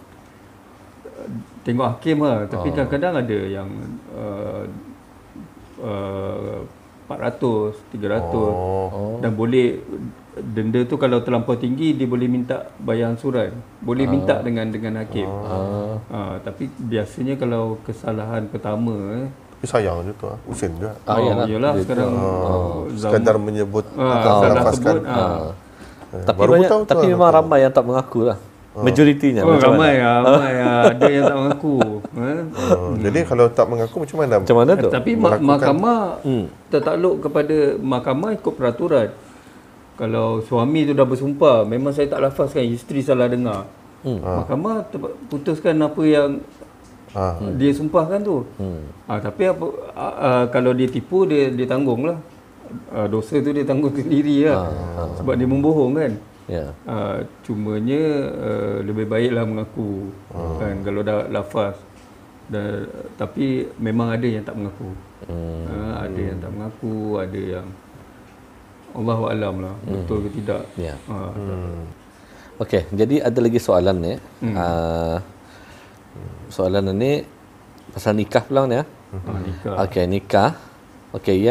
Tengok hakim lah. Tapi kadang-kadang ada yang 400, 300. Dan boleh denda tu kalau terlampau tinggi dia boleh minta bayar ansuran. Boleh minta dengan hakim. Tapi biasanya kalau kesalahan pertama tapi sayang je tu Usin juga. Yalah sekarang sekadar menyebut melafazkan. Tapi memang ramai yang tak mengaku lah. Majoritinya ramai ada yang tak mengaku. Jadi kalau tak mengaku macam mana tu? Tapi mahkamah tertakluk kepada mahkamah ikut peraturan. Kalau suami tu dah bersumpah memang saya tak lafazkan, isteri salah dengar, mahkamah putuskan apa yang dia sumpahkan tu. Tapi kalau dia tipu dia tanggunglah. Dosa tu dia tanggung sendiri lah. Sebab dia membohong kan. Cumanya lebih baiklah mengaku kan kalau dah lafaz. Tapi memang ada yang tak mengaku. Ada yang tak mengaku, ada yang Allahu a'lam lah betul ke tidak. Okey, jadi ada lagi soalan ni. Soalan ni pasal nikah pula ni ya. Nikah. Okey, nikah. Okey,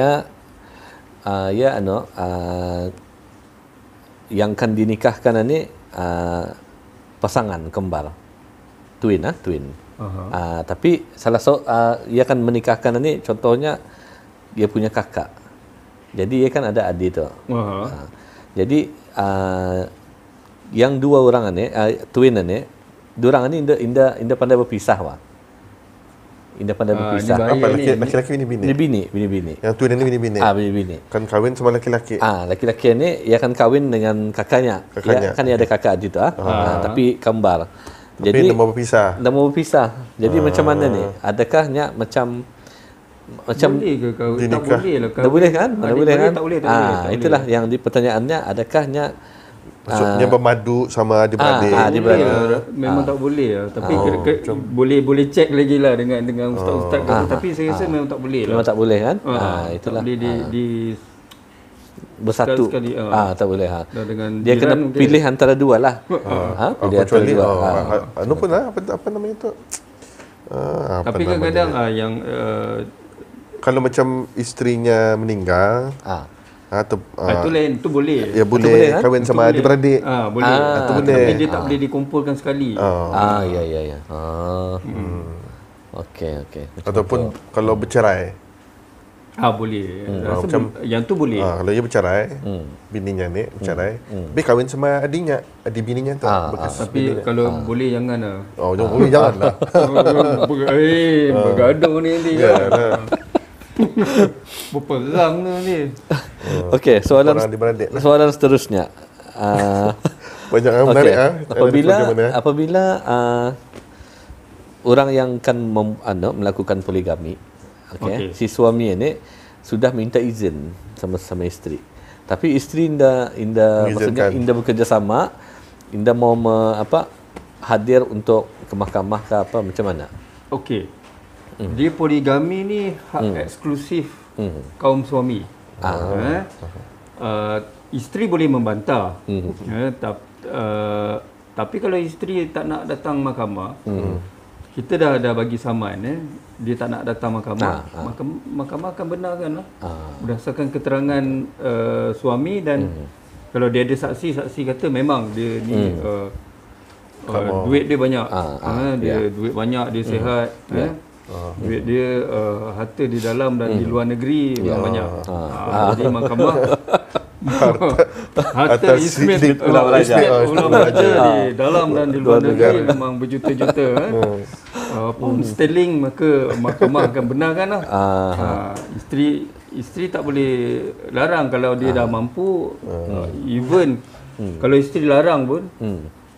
yang akan dinikahkan ni pasangan kembar, twin. Tapi ia akan menikahkan ni contohnya dia punya kakak. Jadi dia kan ada adik tu. Jadi yang dua orang ni, twin ni, diorang ni inda pandai berpisah wah. Indah pandai berpisah. Apa laki-laki bini-bini? Bini-bini. Yang twin ini bini-bini. Bini-bini. Kan kahwin sama laki-laki. Laki-laki ni ia akan kahwin dengan kakaknya. Ya, kan dia ada kakak gitu tapi kembar. Jadi dah mau berpisah. Jadi macam mana ni? Adakah nya macam boleh ke kahwin? Tak boleh lah kahwin. Tak boleh kan? Tak boleh kan? Tak boleh. Itulah yang pertanyaannya, adakah nya maksudnya bermadu sama adik-beradik. Memang tak boleh lah. Tapi boleh check lagi lah dengan ustaz-ustaz kata. Tapi saya rasa memang tak boleh lah. Memang tak boleh kan? Itulah. Tak boleh di bersatu. Sekali, tak boleh. Dia jiran kena pilih antara dua lah. Pilih antara dua. Anu pun apa namanya tu? Tapi kadang-kadang yang kalau macam isterinya meninggal, itu lain, itu boleh. Ya boleh kan? Kahwin sama adik-beradik. Boleh. Itu boleh. Tapi dia tak boleh dikumpulkan sekali. Ya. Okey. Ataupun kalau bercerai. Boleh. Rasa yang tu boleh. Kalau dia bercerai, bininya ni bercerai, tapi kahwin sama adiknya, adik bininya tu. Tapi kalau boleh jangan lah. Janganlah. Bergaduh ni. Berperang ni. Okey, soalan seterusnya. Banyak yang menarik. Apabila orang yang akan melakukan poligami, si suami ini sudah minta izin sama isteri, tapi isteri inda bekerja sama, inda mau hadir untuk ke mahkamah ke apa, macam mana? Okey. Dia poligami ni hak eksklusif kaum suami. Isteri boleh membantah. Tapi kalau isteri tak nak datang mahkamah, kita dah bagi saman, dia tak nak datang mahkamah, mahkamah akan benarkan lah. Berdasarkan keterangan suami dan kalau dia ada saksi kata memang dia ni duit dia banyak, duit banyak, dia sihat, duit dia harta di dalam dan di luar negeri banyak. Jadi mahkamah harta Ismet ulama di dalam dan di luar negeri memang berjuta-juta pun sterling, maka mahkamah akan benarkan lah. Isteri tak boleh larang kalau dia dah mampu. Even kalau isteri larang pun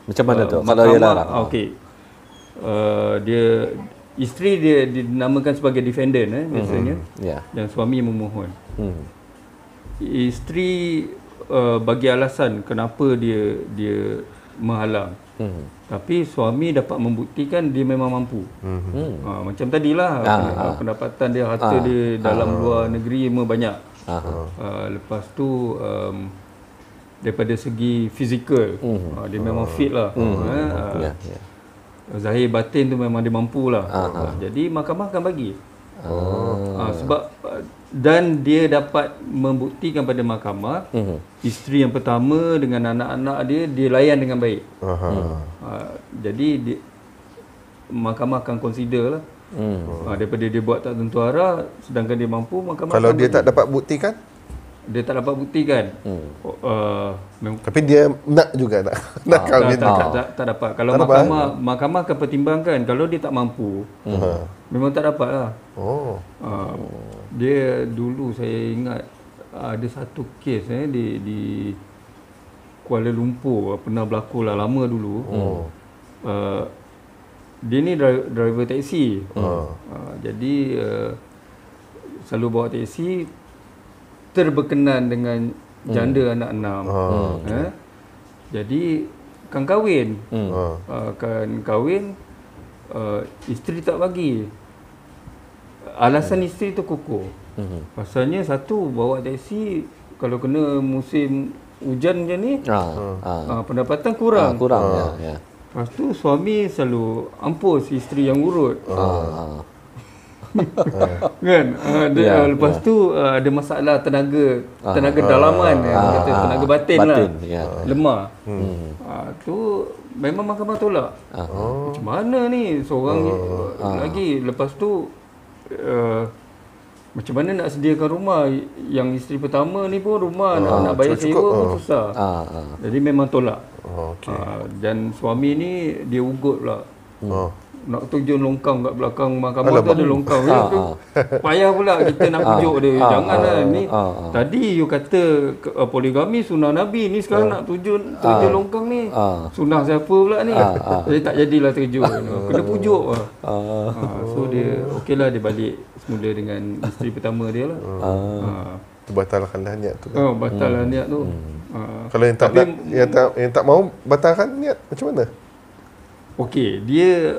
macam mana tu kalau dia larang? Isteri dia dinamakan sebagai defendant biasanya, dan suami memohon. Isteri bagi alasan kenapa dia menghalang, tapi suami dapat membuktikan dia memang mampu. Macam tadilah, pendapatan dia, harta dia dalam luar negeri memang banyak. Lepas tu daripada segi fizikal, dia memang fit lah. Zahir batin tu memang dia mampu lah. Jadi mahkamah akan bagi. Sebab dan dia dapat membuktikan pada mahkamah isteri yang pertama dengan anak-anak dia layan dengan baik. Jadi mahkamah akan consider lah. Daripada dia buat tak tentu arah sedangkan dia mampu, mahkamah kalau dia bagi. tak dapat buktikan, dia tak dapat buktikan. tapi dia nak juga nak kahwin. Tak dapat. Kalau mahkamah akan pertimbangkan. Kalau dia tak mampu, memang tak dapat lah. Dia dulu saya ingat ada satu kes di Kuala Lumpur, pernah berlaku lah lama dulu. Dia ni driver taksi. Jadi selalu bawa taksi, terberkenan dengan janda anak 6. Jadi kan kahwin. Isteri tak bagi. Alasan isteri tu kukuh. Pasalnya satu, bawa taksi kalau kena musim hujan macam ni, pendapatan kurang. Lepas tu suami selalu ampus isteri yang urut. Kan? Lepas tu ada masalah tenaga dalaman, tenaga batin lah, lemah. Tu memang mahkamah tolak. Macam mana ni seorang lagi. Lepas tu macam mana nak sediakan rumah. Yang isteri pertama ni pun rumah nak bayar sewa pun susah. Jadi memang tolak. Dan suami ni dia ugut pula. Nak terjun longkang kat belakang mahkamah tu ada longkang. Payah pula kita nak pujuk dia. Janganlah ni. Tadi you kata poligami sunnah Nabi, ni sekarang nak terjun longkang ni. Sunnah siapa pula ni? Jadi tak jadilah terjun. Kena pujuk. So dia okeylah, dia balik semula dengan isteri pertama dia lah. Batalkanlah niat tu. Batalkan niat tu. Kalau yang tak mau batalkan niat, macam mana? Okey, dia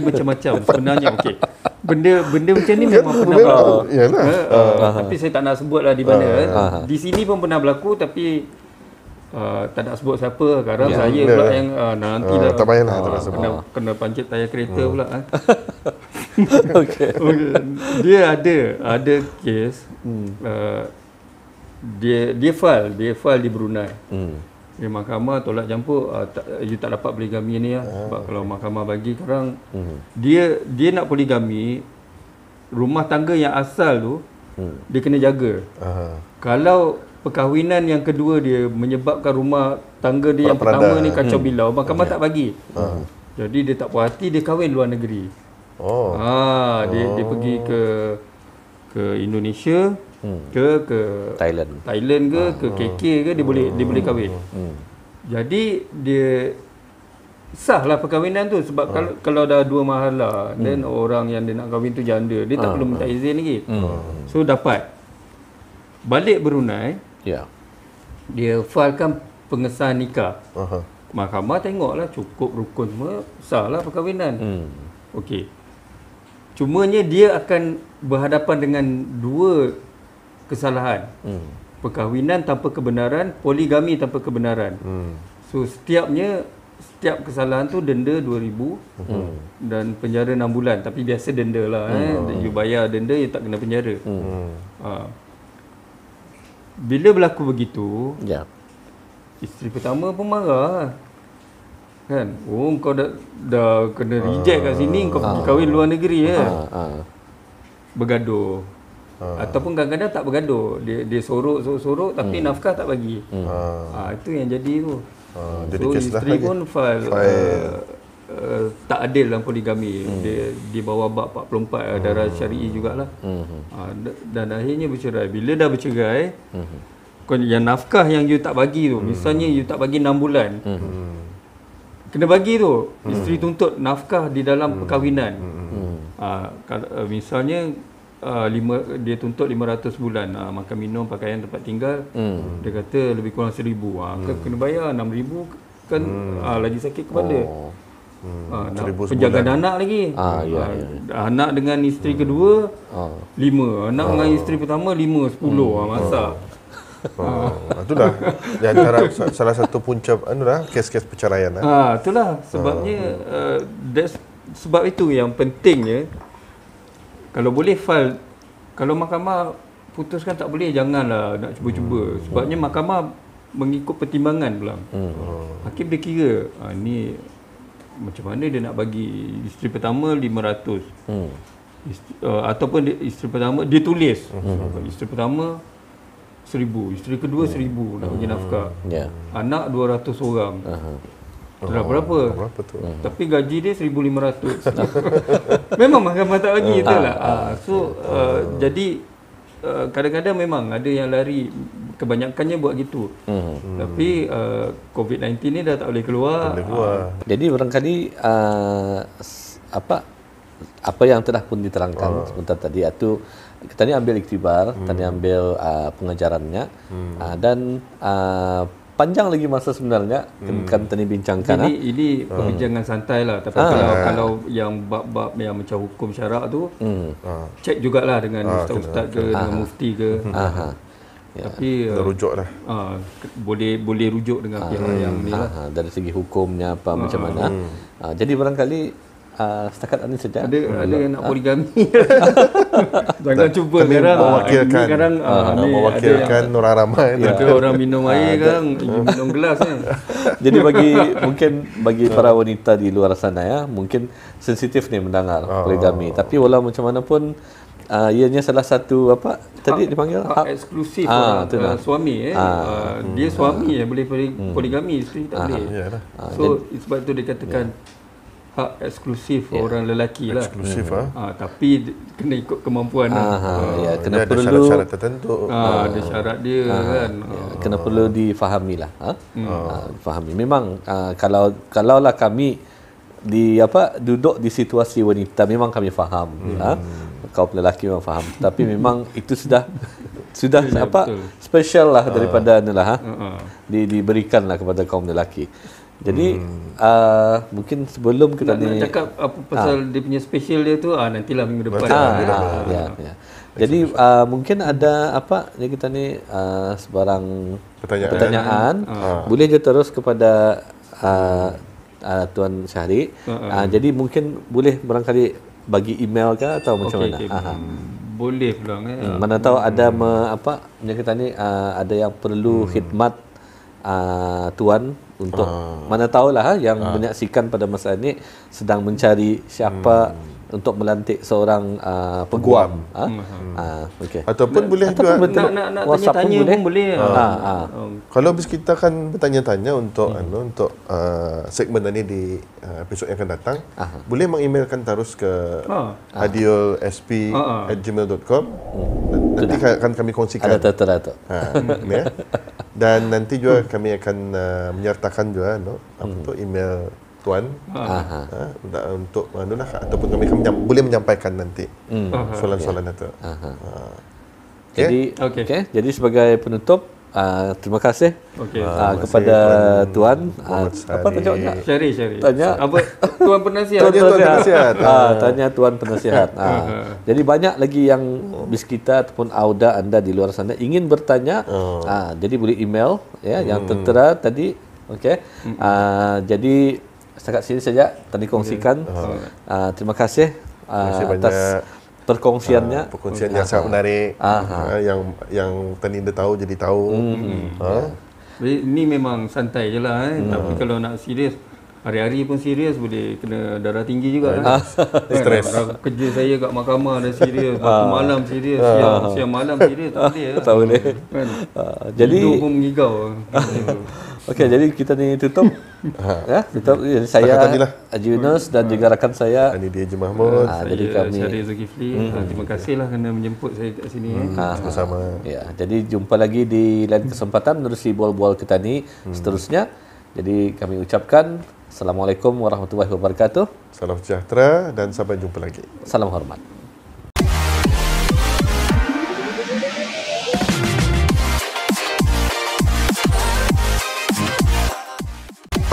macam-macam sebenarnya. Okey, benda macam ni memang pernah berlaku. Tapi saya tak nak sebutlah di mana. Di sini pun pernah berlaku, tapi tak nak sebut siapa. Sekarang saya pula yang nanti dah tak payahlah kena pancit tayar kereta pula. Okay. Dia ada kes dia file di Brunei. Di mahkamah tolak campur, you tak dapat poligami ni lah. Sebab kalau mahkamah bagi sekarang, dia nak poligami, rumah tangga yang asal tu dia kena jaga. Kalau perkahwinan yang kedua dia menyebabkan rumah tangga dia yang pertama ni kacau bilau, mahkamah tak bagi. Jadi dia tak puas hati, dia kahwin luar negeri. Dia pergi ke Indonesia, ke Thailand ke KK ke, dia boleh kahwin. Jadi dia sahlah perkahwinan tu, sebab kalau dah dua mahalah dan orang yang dia nak kahwin tu janda, dia tak perlu minta izin lagi. So dapat balik Brunei, dia filekan pengesahan nikah. Mahkamah tengoklah cukup rukun semua, sahlah perkahwinan. Okey. Cumanya dia akan berhadapan dengan dua kesalahan. Perkahwinan tanpa kebenaran, poligami tanpa kebenaran. So setiap kesalahan tu denda 2,000 dan penjara 6 bulan. Tapi biasa denda lah. You bayar denda, you tak kena penjara. Bila berlaku begitu, isteri pertama pun marah kan. Kau dah kena reject kat sini, kau pergi kahwin luar negeri bergaduh. Ataupun kadang-kadang tak bergaduh, dia sorok tapi nafkah tak bagi. Itu yang jadi tu. So isteri pun file tak adil dalam poligami. Dia bawa bab 44 darah syar'i jugalah. Dan akhirnya bercerai. Bila dah bercerai, yang nafkah yang you tak bagi tu, misalnya you tak bagi 6 bulan, kena bagi tu. Isteri tuntut nafkah di dalam perkahwinan. Misalnya dia tuntut 500 bulan, makan minum, pakaian, tempat tinggal. Dia kata lebih kurang 1,000. Kena bayar 6,000 kan, lagi sakit kepala. Penjagaan anak lagi. Anak dengan isteri kedua 5, anak dengan isteri pertama 5, 10 masak. Itu dah di antara salah satu punca kes-kes perceraian. Itulah sebabnya. Sebab itu yang pentingnya, kalau boleh file, kalau mahkamah putuskan tak boleh, janganlah nak cuba-cuba. Sebabnya mahkamah mengikut pertimbangan pula. Hakim dia kira, ni macam mana dia nak bagi isteri pertama 500. Ataupun isteri pertama dia tulis, isteri pertama 1,000, isteri kedua 1,000 nak bagi nafkah. Anak 200 orang. Berapa tu? Tapi gaji dia 1,500. Memang mahkamah tak bagi, itulah. Jadi kadang-kadang memang ada yang lari, kebanyakannya buat gitu. Tapi COVID-19 ni dah tak boleh keluar. Jadi barangkali apa yang telah pun diterangkan sebentar tadi, itu kita ni ambil iktibar, kita ni ambil pengajarannya, dan panjang lagi masa sebenarnya kan tadi bincangkan. Ini perbincangan santai lah. Tapi kalau yang bab-bab yang macam hukum syarak tu, cek jugalah dengan ustaz-ustaz ke, dengan mufti ke. Tapi rujuk lah. Boleh rujuk dengan pihak yang ni lah. Dari segi hukumnya apa macam mana. Jadi barangkali setakat ini saja. Ada yang nak poligami. Jangan cuba sekarang mewakilkan orang ramai. Orang minum air kan, minum gelas ni. Jadi bagi para wanita di luar sana mungkin sensitif ni mendengar poligami. Tapi walau macam mana pun ianya salah satu apa tadi dipanggil hak eksklusif orang suami dia suami yang boleh poligami, isteri tak boleh. So sebab tu dia katakan hak eksklusif orang lelaki lah. Eksklusif tapi kena ikut kemampuan kena ada perlu syarat-syarat tertentu. Ada syarat dia kan. Kena perlu difahami lah. Fahami. Memang kalaulah kami duduk di situasi wanita, memang kami faham. Kaum lelaki memang faham. Tapi memang itu sudah special lah daripada diberikanlah kepada kaum lelaki. Jadi mungkin sebelum kita nak cakap apa pasal dia punya special dia tu nantilah minggu depan. Jadi mungkin ada yang kita ni sebarang pertanyaan boleh je terus kepada Tuan Syahri. Jadi mungkin boleh barangkali bagi email ke atau macam mana? Boleh pula mana tahu ada yang kita ni ada yang perlu khidmat tuan untuk mana tahulah yang menyaksikan pada masa ini sedang mencari siapa untuk melantik seorang peguam. Okey. Ataupun boleh juga nak tanya-tanya pun boleh. Kalau kita akan bertanya-tanya untuk segmen ini di episod yang akan datang, boleh mengemailkan terus ke adiolsp@gmail.com. Nanti akan kami kongsikan. Ada tertera tu. Dan nanti juga kami akan menyertakan juga email Tuan untuk ataupun kami boleh menyampaikan nanti soalan-soalan itu. Jadi sebagai penutup, terima kasih kepada Tuan. Apa tajuk? Syahri. Tanya apa? Tuan Penasihat. Tanya Tuan Penasihat. Jadi banyak lagi yang bis kita ataupun auda anda di luar sana ingin bertanya. Jadi boleh email yang tertera tadi. Jadi setakat sini saja tadi kongsikan. Terima kasih atas perkongsiannya. Perkongsian yang sangat menarik. Yang tadi tahu jadi tahu. Ini memang santai je lah. Tapi kalau nak serius, hari-hari pun serius, boleh kena darah tinggi juga. Stres. Kerja saya kat mahkamah dah serius, malam serius, siang malam serius, tak boleh. Jadi hidup pun mengigau. Okey, jadi kita ni tutup. Tutup. Saya Haji Yunus dan juga rakan saya Ani Haji Mahmud. Jadi kami Syahri Zulkifli. Terima kasihlah kerana menjemput saya kat sini. Sama-sama. Jadi jumpa lagi di lain kesempatan menerusi Bual-Bual kita ni seterusnya. Jadi kami ucapkan Assalamualaikum warahmatullahi wabarakatuh. Salam sejahtera dan sampai jumpa lagi. Salam hormat.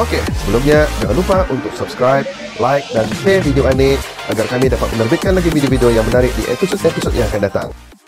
Okey, sebelumnya jangan lupa untuk subscribe, like dan share video ini agar kami dapat menerbitkan lagi video-video yang menarik di episod-episod yang akan datang.